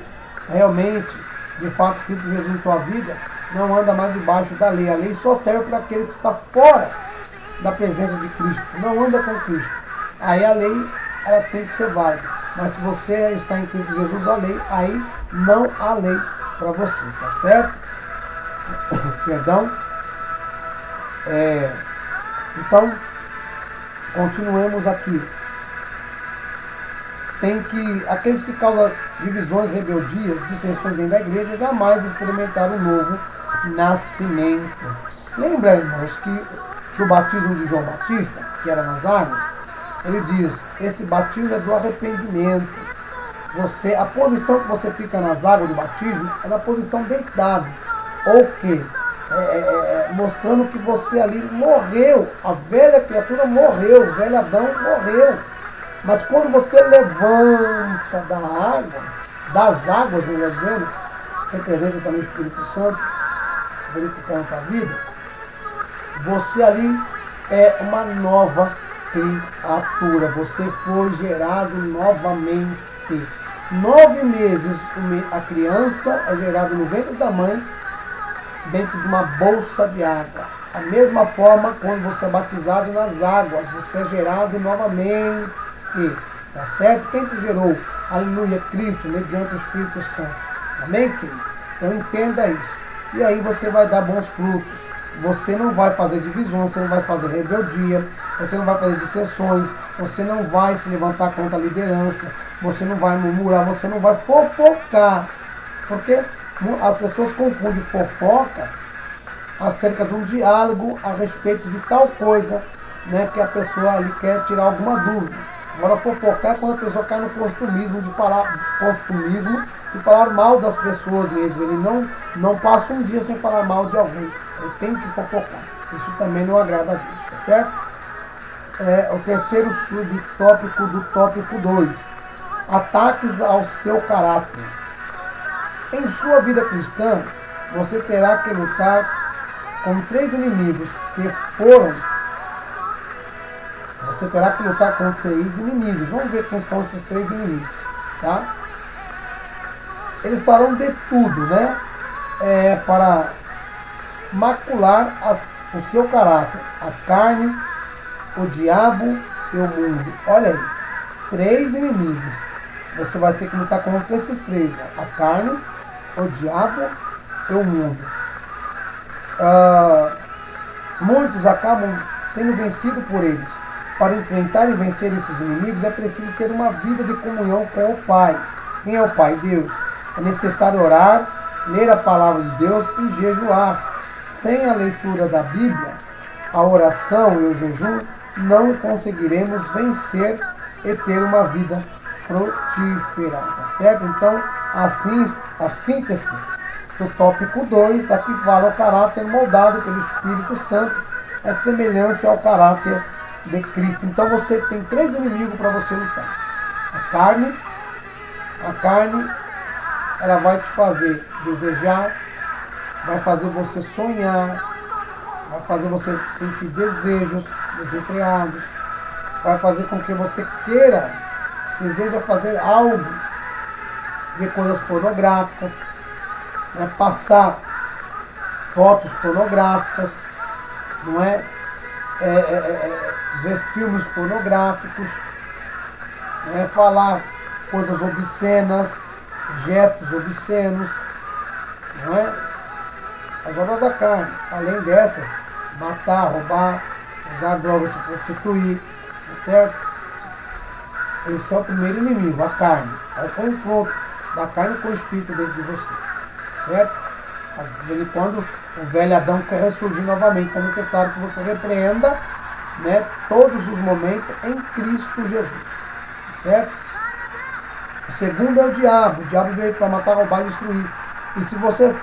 realmente, de fato, Cristo Jesus em sua vida, não anda mais debaixo da lei. A lei só serve para aquele que está fora da presença de Cristo, não anda com Cristo. Aí a lei, ela tem que ser válida. Mas se você está em Cristo Jesus, a lei, aí não há lei para você, tá certo? Perdão. Então, Continuemos aqui. Aqueles que causam divisões, rebeldias, dissensões dentro da igreja, jamais experimentaram o novo nascimento. Lembra, irmãos, que do batismo de João Batista, que era nas águas, ele diz, esse batismo é do arrependimento. A posição que você fica nas águas do batismo é na posição deitado. Ou que? Mostrando que você ali morreu, a velha criatura morreu, o velho Adão morreu. Mas quando você levanta das águas, melhor dizendo, representa também o Espírito Santo, verificando a vida, você ali é uma nova criatura, você foi gerado novamente. 9 meses a criança é gerada no ventre da mãe, dentro de uma bolsa de água. Da mesma forma, quando você é batizado nas águas, você é gerado novamente. Tá certo? Quem te gerou? Aleluia, Cristo, mediante o Espírito Santo. Amém, querido? Então entenda isso. E aí você vai dar bons frutos. Você não vai fazer divisões, você não vai fazer rebeldia, você não vai fazer dissensões, você não vai se levantar contra a liderança, você não vai murmurar, você não vai fofocar. Porque as pessoas confundem fofoca acerca de um diálogo a respeito de tal coisa, né, que a pessoa ali quer tirar alguma dúvida. Agora, fofocar é quando a pessoa cai no costumismo de falar mal das pessoas mesmo. Ele não passa um dia sem falar mal de alguém. Ele tem que fofocar. Isso também não agrada a Deus, tá certo? O terceiro subtópico do tópico 2. Ataques ao seu caráter. Em sua vida cristã, você terá que lutar com 3 inimigos que foram. Você terá que lutar com 3 inimigos. Vamos ver quem são esses 3 inimigos, tá? Eles farão de tudo, né? Para macular o seu caráter. A carne, o diabo e o mundo. Olha aí. 3 inimigos. Você vai ter que lutar contra esses 3. Né? A carne, o diabo e o mundo. Muitos acabam sendo vencidos por eles. Para enfrentar e vencer esses inimigos é preciso ter uma vida de comunhão com o Pai. Quem é o Pai? Deus. É necessário orar, ler a palavra de Deus e jejuar. Sem a leitura da Bíblia, a oração e o jejum, não conseguiremos vencer e ter uma vida frutífera. Tá certo? Então, assim, a síntese do tópico 2, aqui fala o caráter moldado pelo Espírito Santo, é semelhante ao caráter de Cristo. Então você tem 3 inimigos para você lutar. A carne, ela vai te fazer desejar, vai fazer você sonhar, vai fazer você sentir desejos desenfreados, vai fazer com que você deseja fazer algo, ver coisas pornográficas, né, passar fotos pornográficas, não é? Ver filmes pornográficos, né, falar coisas obscenas, gestos obscenos, não é? As obras da carne. Além dessas, matar, roubar, usar drogas, se prostituir, tá certo? Esse é o primeiro inimigo, a carne. É o confronto da carne com o espírito dentro de você, certo? De vez em quando o velho Adão quer ressurgir novamente. É necessário que você repreenda, né, todos os momentos em Cristo Jesus, certo? O segundo é o diabo. O diabo veio para matar, roubar e destruir. E se você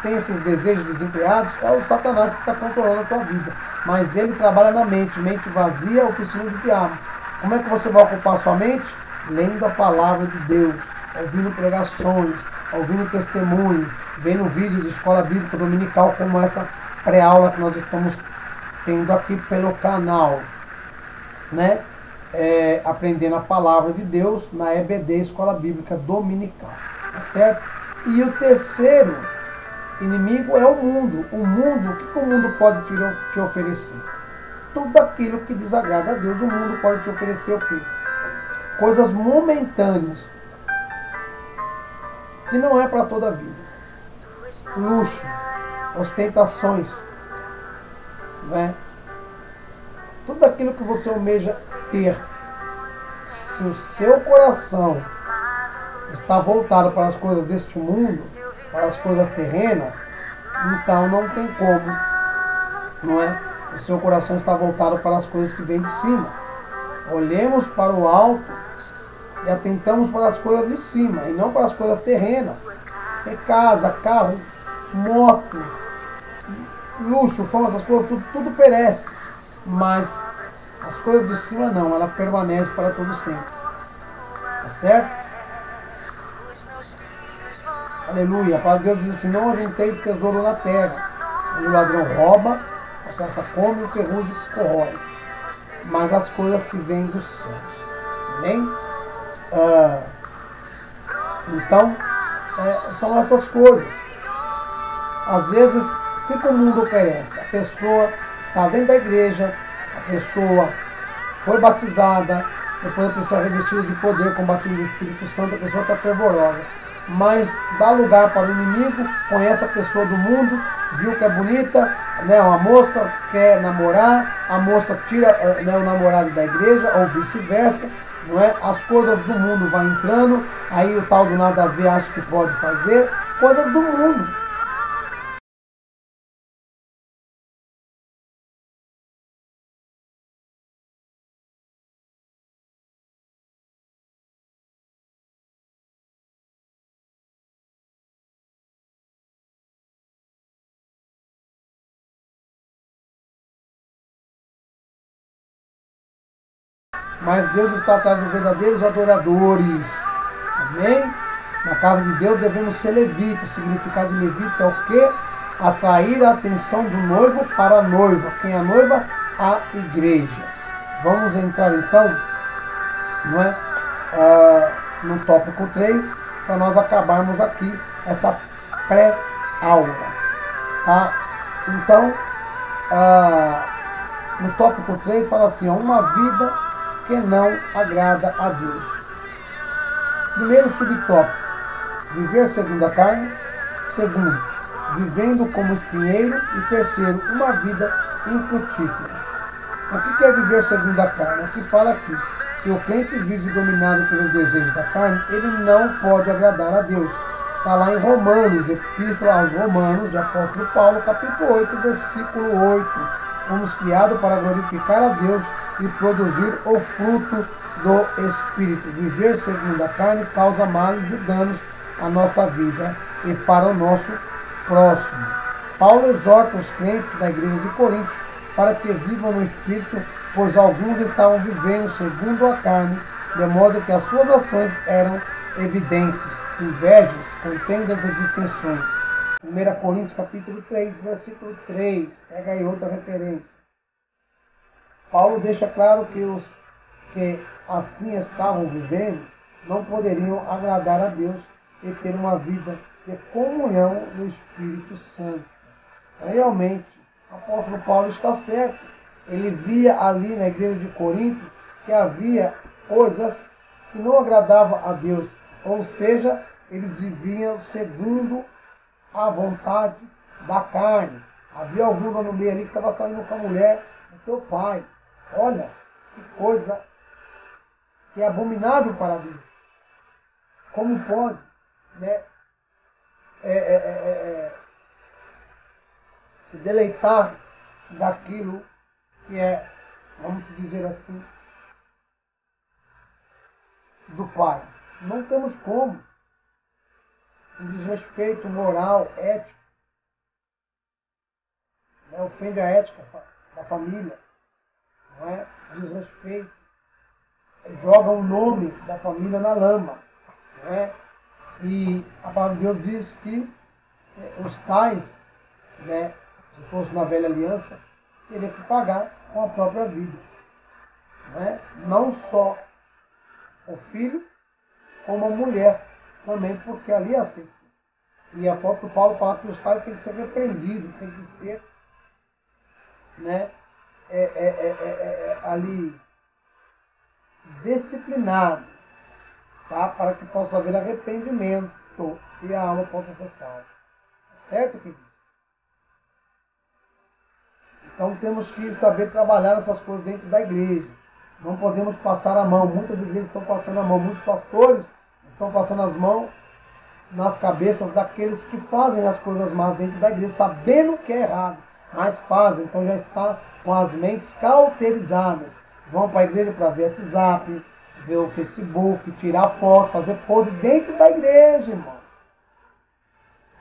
tem esses desejos desenfreados, é o Satanás que está controlando a tua vida. Mas ele trabalha na mente. Mente vazia, oficina do diabo. Como é que você vai ocupar a sua mente? Lendo a palavra de Deus, ouvindo pregações, ouvindo testemunho, vendo vídeo de escola bíblica dominical, como essa pré-aula que nós estamos tendo aqui pelo canal, né? Aprendendo a palavra de Deus na EBD, Escola Bíblica Dominical, tá certo? E o terceiro inimigo é o mundo. O mundo, o que o mundo pode te oferecer? Tudo aquilo que desagrada a Deus. O mundo pode te oferecer o quê? Coisas momentâneas, que não é para toda a vida. Luxo, ostentações, né? tudo aquilo que você almeja ter, se o seu coração está voltado para as coisas deste mundo, para as coisas terrenas, então não tem como, não é? O seu coração está voltado para as coisas que vêm de cima. Olhemos para o alto e atentamos para as coisas de cima e não para as coisas terrenas. É casa, carro, moto, luxo, fama, essas coisas, tudo perece. Mas as coisas de cima não, ela permanece para todo sempre. Tá certo? Aleluia. A palavra de Deus diz assim: não ajuntei tesouro na terra, onde o ladrão rouba, a caça come e o ferrugem corrói, mas as coisas que vêm dos céus. Amém? Então, são essas coisas. Às vezes, o que o mundo oferece? A pessoa está dentro da igreja, a pessoa foi batizada, depois a pessoa é revestida de poder com o batismo do Espírito Santo, a pessoa está fervorosa. Mas dá lugar para o inimigo, conhece a pessoa do mundo, viu que é bonita, né? Uma moça quer namorar, a moça tira, né, o namorado da igreja, ou vice-versa, não é? As coisas do mundo vão entrando, aí o tal do nada a ver acha que pode fazer, coisas do mundo. Mas Deus está atrás dos verdadeiros adoradores. Amém? Na casa de Deus devemos ser levitas. O significado de levita é o quê? Atrair a atenção do noivo para a noiva. Quem é a noiva? A igreja. Vamos entrar então, não é? No tópico 3, para nós acabarmos aqui essa pré-aula. Tá? Então, no tópico 3 fala assim: ó, uma vida que não agrada a Deus. Primeiro subtópico: viver segundo a carne. Segundo, vivendo como espinheiro. E terceiro, uma vida infrutífera. O que é viver segundo a carne? Aqui fala que se o crente vive dominado pelos desejos da carne, ele não pode agradar a Deus. Está lá em Romanos, Epístola aos Romanos, de apóstolo Paulo, capítulo 8, versículo 8. Fomos criados para glorificar a Deus e produzir o fruto do Espírito. Viver segundo a carne causa males e danos à nossa vida e para o nosso próximo. Paulo exorta os crentes da igreja de Corinto para que vivam no Espírito, pois alguns estavam vivendo segundo a carne, de modo que as suas ações eram evidentes: invejas, contendas e dissensões. 1 Coríntios capítulo 3, versículo 3. Pega aí outra referência. Paulo deixa claro que os que assim estavam vivendo não poderiam agradar a Deus e ter uma vida de comunhão no Espírito Santo. Realmente, o apóstolo Paulo está certo. Ele via ali na igreja de Corinto que havia coisas que não agradavam a Deus. Ou seja, eles viviam segundo a vontade da carne. Havia algum no meio ali que estava saindo com a mulher do teu pai. Olha, que coisa que é abominável para Deus. Como pode, né, se deleitar daquilo que é, vamos dizer assim, do pai? Não temos como. Um desrespeito moral, ético, né, ofende a ética da família, não é? Desrespeito, joga o nome da família na lama, não é? E a palavra de Deus diz que os tais, né, se fosse na velha aliança, teria que pagar com a própria vida. Não é? Não só o filho, como a mulher também, porque ali é assim. E o apóstolo Paulo fala que os pais têm que ser repreendidos, têm que ser, né, ali disciplinados, tá? Para que possa haver arrependimento e a alma possa ser salva. Certo, queridos? Então temos que saber trabalhar essas coisas dentro da igreja. Não podemos passar a mão. Muitas igrejas estão passando a mão, muitos pastores estão passando as mãos nas cabeças daqueles que fazem as coisas más dentro da igreja, sabendo que é errado, mas fazem. Então já está com as mentes cauterizadas. Vão para a igreja para ver WhatsApp, ver o Facebook, tirar foto, fazer pose dentro da igreja, irmão.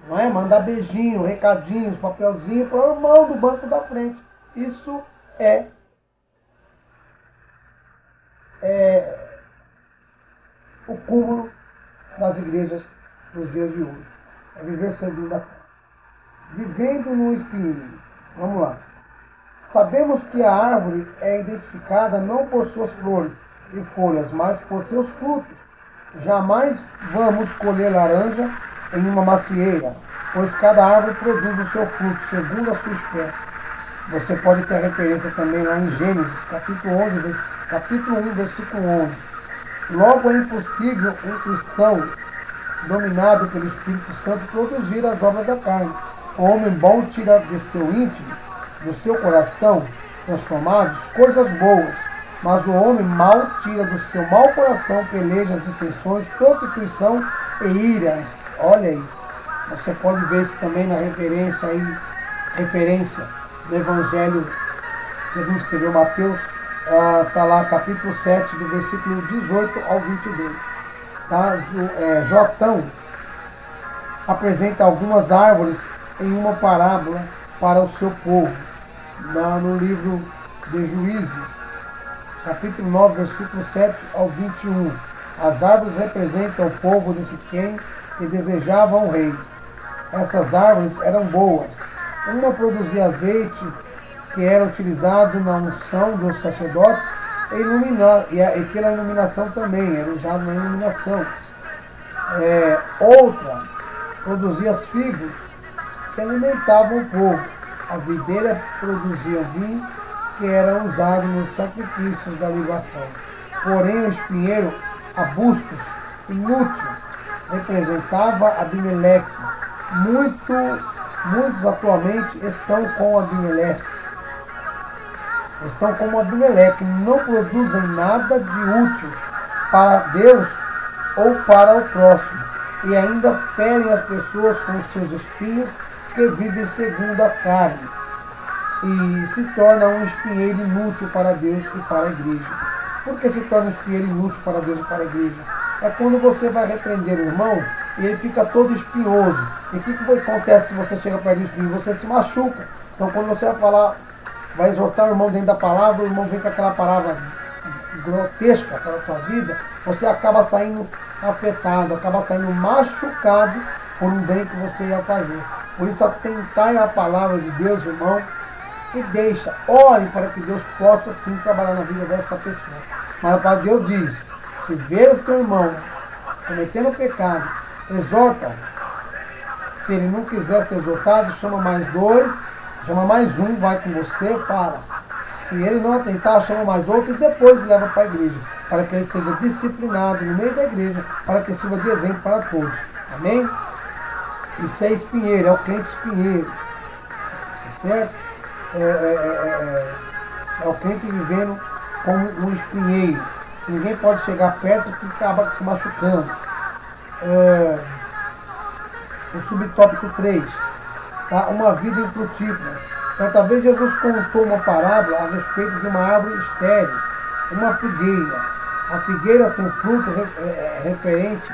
Não é? Mandar beijinho, recadinhos, papelzinho para o irmão do banco da frente. Isso é o cúmulo das igrejas nos dias de hoje. É viver segundo a fé. Vivendo no espinho. Vamos lá. Sabemos que a árvore é identificada não por suas flores e folhas, mas por seus frutos. Jamais vamos colher laranja em uma macieira, pois cada árvore produz o seu fruto, segundo a sua espécie. Você pode ter referência também lá em Gênesis, capítulo 1, versículo 11. Logo é impossível um cristão dominado pelo Espírito Santo produzir as obras da carne. O homem bom tira de seu íntimo, do seu coração, transformados, coisas boas, mas o homem mau tira do seu mau coração pelejas, dissensões, prostituição e iras. Olha aí, você pode ver isso também na referência do Evangelho segundo escreveu Mateus, está lá capítulo 7, do versículo 18 ao 22. Tá? Jotão apresenta algumas árvores em uma parábola para o seu povo, no livro de Juízes, capítulo 9, versículo 7 ao 21. As árvores representam o povo de Siquém que desejavam um rei. Essas árvores eram boas. Uma produzia azeite, que era utilizado na unção dos sacerdotes, e pela iluminação também, era usado na iluminação. Outra produzia figos, que alimentavam o povo. A videira produzia vinho, que era usado nos sacrifícios da libação. Porém, o espinheiro, arbustos, inútil, representava Abimeleque. Muitos atualmente estão como Abimeleque, não produzem nada de útil para Deus ou para o próximo, e ainda ferem as pessoas com os seus espinhos, que vivem segundo a carne, e se torna um espinheiro inútil para Deus e para a igreja. Por que se torna um espinheiro inútil para Deus e para a igreja? É quando você vai repreender o irmão e ele fica todo espinhoso. E o que acontece se você chega perto do espinho? Você se machuca. Então quando você vai falar, vai exortar o irmão dentro da palavra, o irmão vem com aquela palavra grotesca para a tua vida, você acaba saindo afetado, acaba saindo machucado por um bem que você ia fazer. Por isso, atentai à palavra de Deus, irmão, e ore para que Deus possa sim trabalhar na vida desta pessoa. Mas a palavra de Deus diz: se ver o teu irmão cometendo pecado, exorta-o. Se ele não quiser ser exortado, chama mais dois, chama mais um, vai com você, fala. Se ele não atentar, chama mais outro e depois leva para a igreja, para que ele seja disciplinado no meio da igreja, para que sirva de exemplo para todos. Amém? Isso é espinheiro, é o crente espinheiro. Certo? É o crente vivendo como um espinheiro. Ninguém pode chegar perto que acaba se machucando. O subtópico 3. Tá? Uma vida infrutífera. Certa vez Jesus contou uma parábola a respeito de uma árvore estéril, uma figueira. A figueira sem fruto referente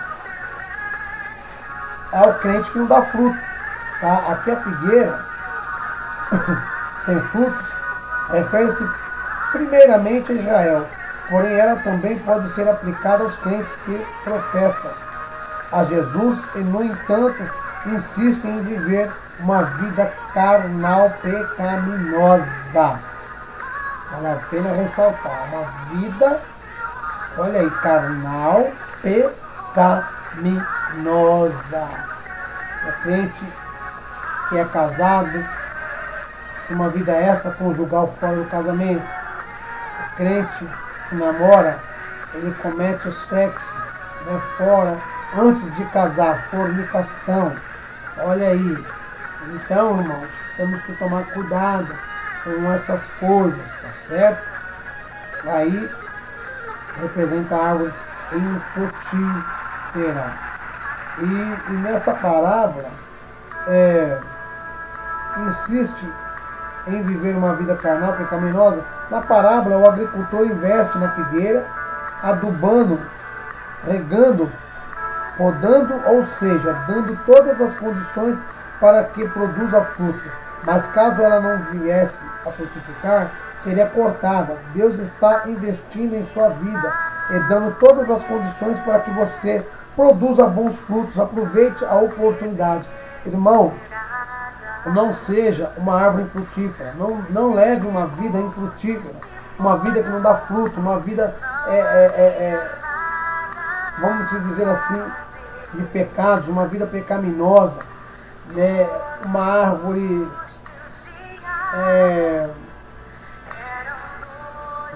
ao crente que não dá fruto. Tá? Aqui a figueira sem frutos refere-se primeiramente a Israel, porém ela também pode ser aplicada aos crentes que professam a Jesus e, no entanto, insistem em viver uma vida carnal pecaminosa. Vale a pena ressaltar, uma vida, olha aí, carnal pecaminosa. O crente que é casado, uma vida extraconjugal fora do casamento. O crente que namora, ele comete o sexo fora, antes de casar, fornicação. Olha aí. Então, irmãos, temos que tomar cuidado. com essas coisas, tá certo? Aí representa a árvore infrutífera. E nessa parábola, insiste em viver uma vida carnal, pecaminosa. Na parábola, o agricultor investe na figueira, adubando, regando, podando, ou seja, dando todas as condições para que produza fruto. Mas caso ela não viesse a frutificar, seria cortada. Deus está investindo em sua vida e dando todas as condições para que você produza bons frutos. Aproveite a oportunidade. Irmão, não seja uma árvore infrutífera. Não leve uma vida infrutífera. Uma vida que não dá fruto. Uma vida, vamos dizer assim, de pecados. Uma vida pecaminosa. Uma árvore,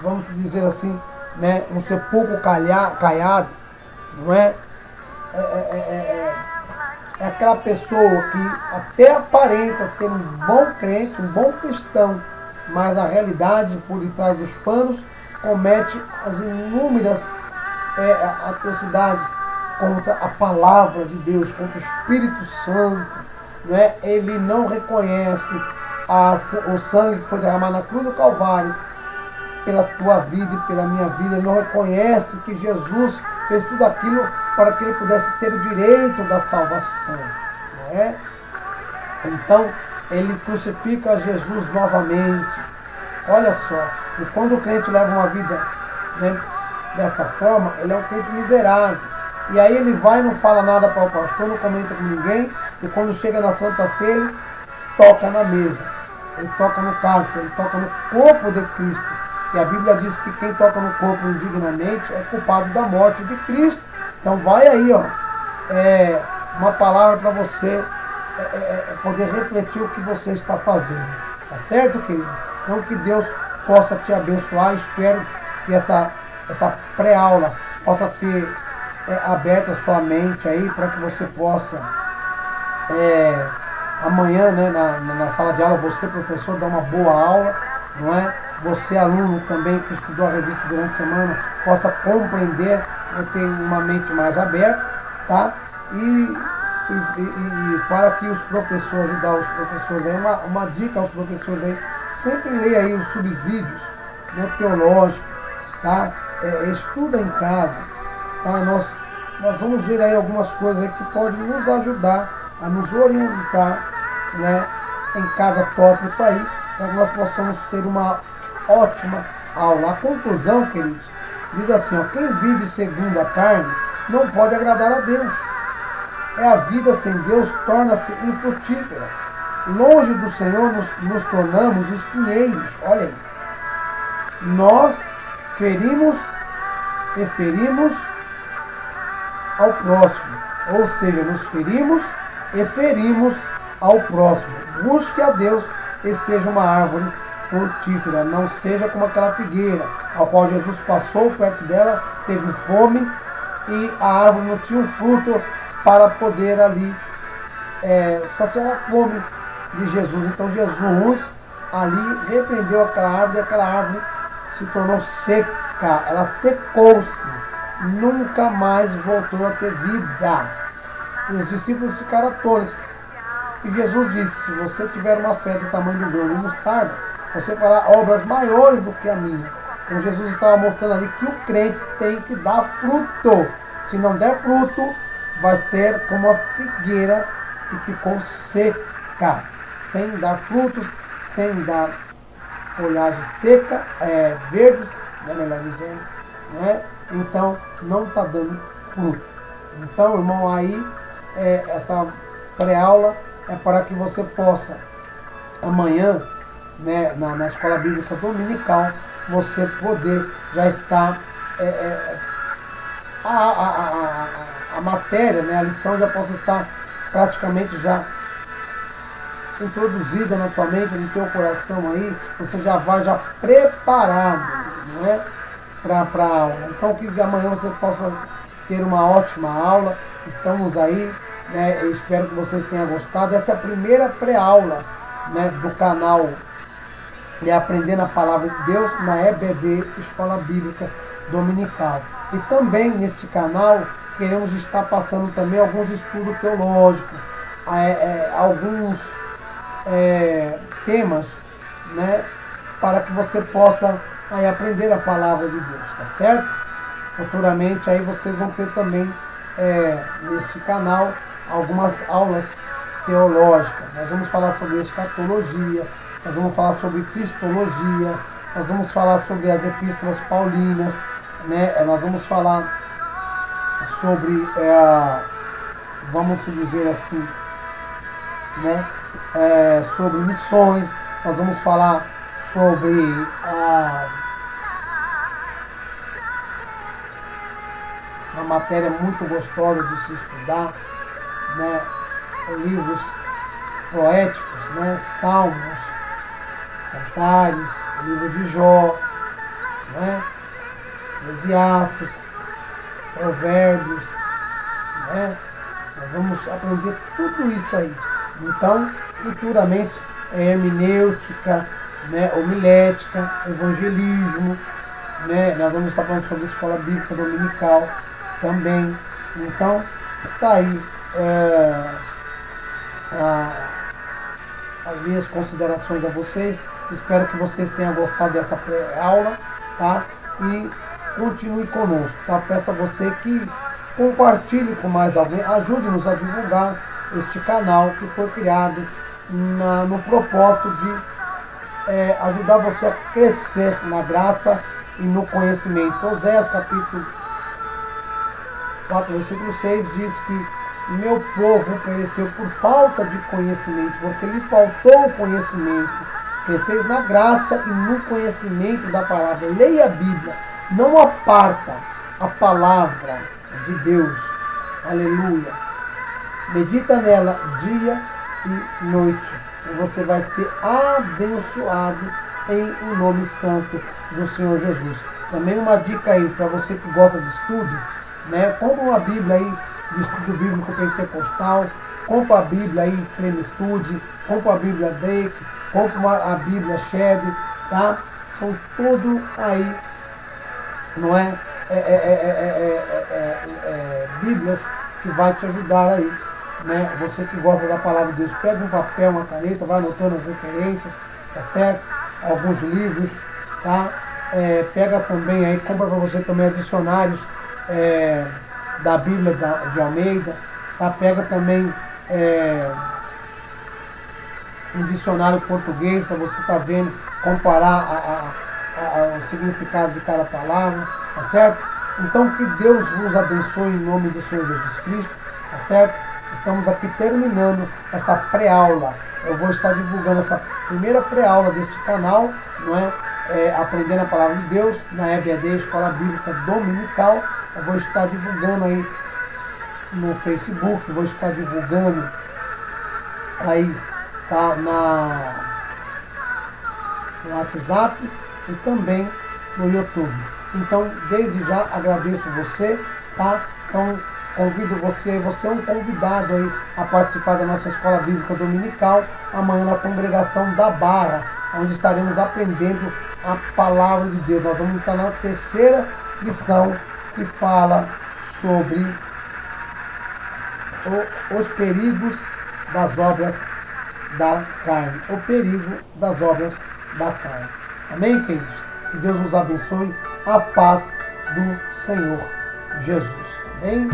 vamos dizer assim, um sepulcro caiado. Não é? É aquela pessoa que até aparenta ser um bom crente, um bom cristão, mas na realidade, por detrás dos panos, comete as inúmeras atrocidades contra a palavra de Deus, contra o Espírito Santo. Não é? Ele não reconhece o sangue que foi derramado na cruz do Calvário pela tua vida e pela minha vida. Ele não reconhece que Jesus fez tudo aquilo para que ele pudesse ter o direito da salvação. Não é? Então, ele crucifica Jesus novamente. Olha só, e quando o crente leva uma vida desta forma, ele é um crente miserável. E aí ele vai e não fala nada para o pastor, não comenta com ninguém, e quando chega na Santa Ceia, ele toca na mesa, ele toca no cálice, ele toca no corpo de Cristo. E a Bíblia diz que quem toca no corpo indignamente é culpado da morte de Cristo. Então vai aí, uma palavra para você poder refletir o que você está fazendo. Tá certo, querido? Então que Deus possa te abençoar. Espero que essa pré-aula possa ter aberto a sua mente aí, para que você possa amanhã, na sala de aula, você, professor, dar uma boa aula, não é? Você, aluno também, que estudou a revista durante a semana, possa compreender, ter uma mente mais aberta, tá? E para que os professores, ajudar os professores aí, uma dica aos professores aí, sempre leia aí os subsídios teológicos, tá? Estuda em casa, tá? Nós vamos ver aí algumas coisas aí que podem nos ajudar a nos orientar, em cada tópico aí, para que nós possamos ter uma ótima aula. A conclusão, queridos, diz assim, quem vive segundo a carne não pode agradar a Deus. A vida sem Deus torna-se infrutífera. Longe do Senhor nos tornamos espinheiros. Olha aí. Nós ferimos ao próximo. Ou seja, nos ferimos e ferimos ao próximo. Busque a Deus e seja uma árvore frutífera. Não seja como aquela figueira, ao qual Jesus passou perto dela, teve fome e a árvore não tinha um fruto para poder ali saciar a fome de Jesus. Então Jesus ali repreendeu aquela árvore e aquela árvore se tornou seca. Ela secou-se, nunca mais voltou a ter vida. E os discípulos ficaram atônitos. E Jesus disse, se você tiver uma fé do tamanho do grão de mostarda, você fará obras maiores do que a minha. Então Jesus estava mostrando ali que o crente tem que dar fruto. Se não der fruto, vai ser como a figueira que ficou seca, sem dar frutos, sem dar folhagem seca, verdes, melhor dizendo, então não está dando fruto. Então, irmão, aí essa pré-aula é para que você possa amanhã, na escola bíblica dominical, você poder já estar a matéria, a lição já possa estar praticamente já introduzida na tua mente, no teu coração aí, você já vai já preparado, para a aula. Então que amanhã você possa ter uma ótima aula. Estamos aí, eu espero que vocês tenham gostado. Essa é a primeira pré-aula do canal e aprendendo a palavra de Deus na EBD, Escola Bíblica Dominical. E também neste canal queremos estar passando também alguns estudos teológicos, alguns temas, né, para que você possa aí aprender a palavra de Deus, tá certo? Futuramente aí vocês vão ter também neste canal algumas aulas teológicas. Nós vamos falar sobre escatologia, nós vamos falar sobre cristologia, nós vamos falar sobre as epístolas paulinas, né? Nós vamos falar sobre, vamos dizer assim, né? Sobre missões, nós vamos falar sobre uma matéria muito gostosa de se estudar, né? Livros poéticos, né? Salmos, Cantares, o livro de Jó, né? Eclesiastes, Provérbios, né? Nós vamos aprender tudo isso aí. Então, futuramente, hermenêutica, né? Homilética, evangelismo, né? Nós vamos estar falando sobre a Escola Bíblica Dominical também. Então, está aí as minhas considerações a vocês. Espero que vocês tenham gostado dessa aula, tá? E continue conosco, tá? Peço a você que compartilhe com mais alguém, ajude-nos a divulgar este canal que foi criado no propósito de ajudar você a crescer na graça e no conhecimento. Oséias capítulo 4, versículo 6 diz que meu povo pereceu por falta de conhecimento, porque lhe faltou o conhecimento. Cresceis na graça e no conhecimento da palavra. Leia a Bíblia, não aparta a palavra de Deus. Aleluia. Medita nela dia e noite. E você vai ser abençoado em o nome santo do Senhor Jesus. Também uma dica aí para você que gosta de estudo, né? Compra uma Bíblia aí de estudo bíblico pentecostal, compra a Bíblia aí Plenitude, compra a Bíblia Drake, compra a Bíblia Shed, tá? São tudo aí, não é? Bíblias que vai te ajudar aí, né? Você que gosta da palavra de Deus, pega um papel, uma caneta, vai anotando as referências, tá certo? Alguns livros, tá? Pega também aí, compra para você também dicionários da Bíblia de Almeida, tá? Pega também um dicionário português para você estar vendo, comparar o significado de cada palavra, tá certo? Então que Deus vos abençoe em nome do Senhor Jesus Cristo, tá certo? Estamos aqui terminando essa pré-aula. Eu vou estar divulgando essa primeira pré-aula deste canal, não é? Aprendendo a Palavra de Deus, na EBD, Escola Bíblica Dominical. Eu vou estar divulgando aí no Facebook, vou estar divulgando aí, tá, no WhatsApp e também no YouTube. Então, desde já agradeço você, tá? Então, convido você é um convidado aí a participar da nossa Escola Bíblica Dominical, amanhã na congregação da Barra, onde estaremos aprendendo a Palavra de Deus. Nós vamos entrar na terceira lição, que fala sobre os perigos das obras da carne. O perigo das obras da carne. Amém, queridos? Que Deus nos abençoe. A paz do Senhor Jesus. Amém?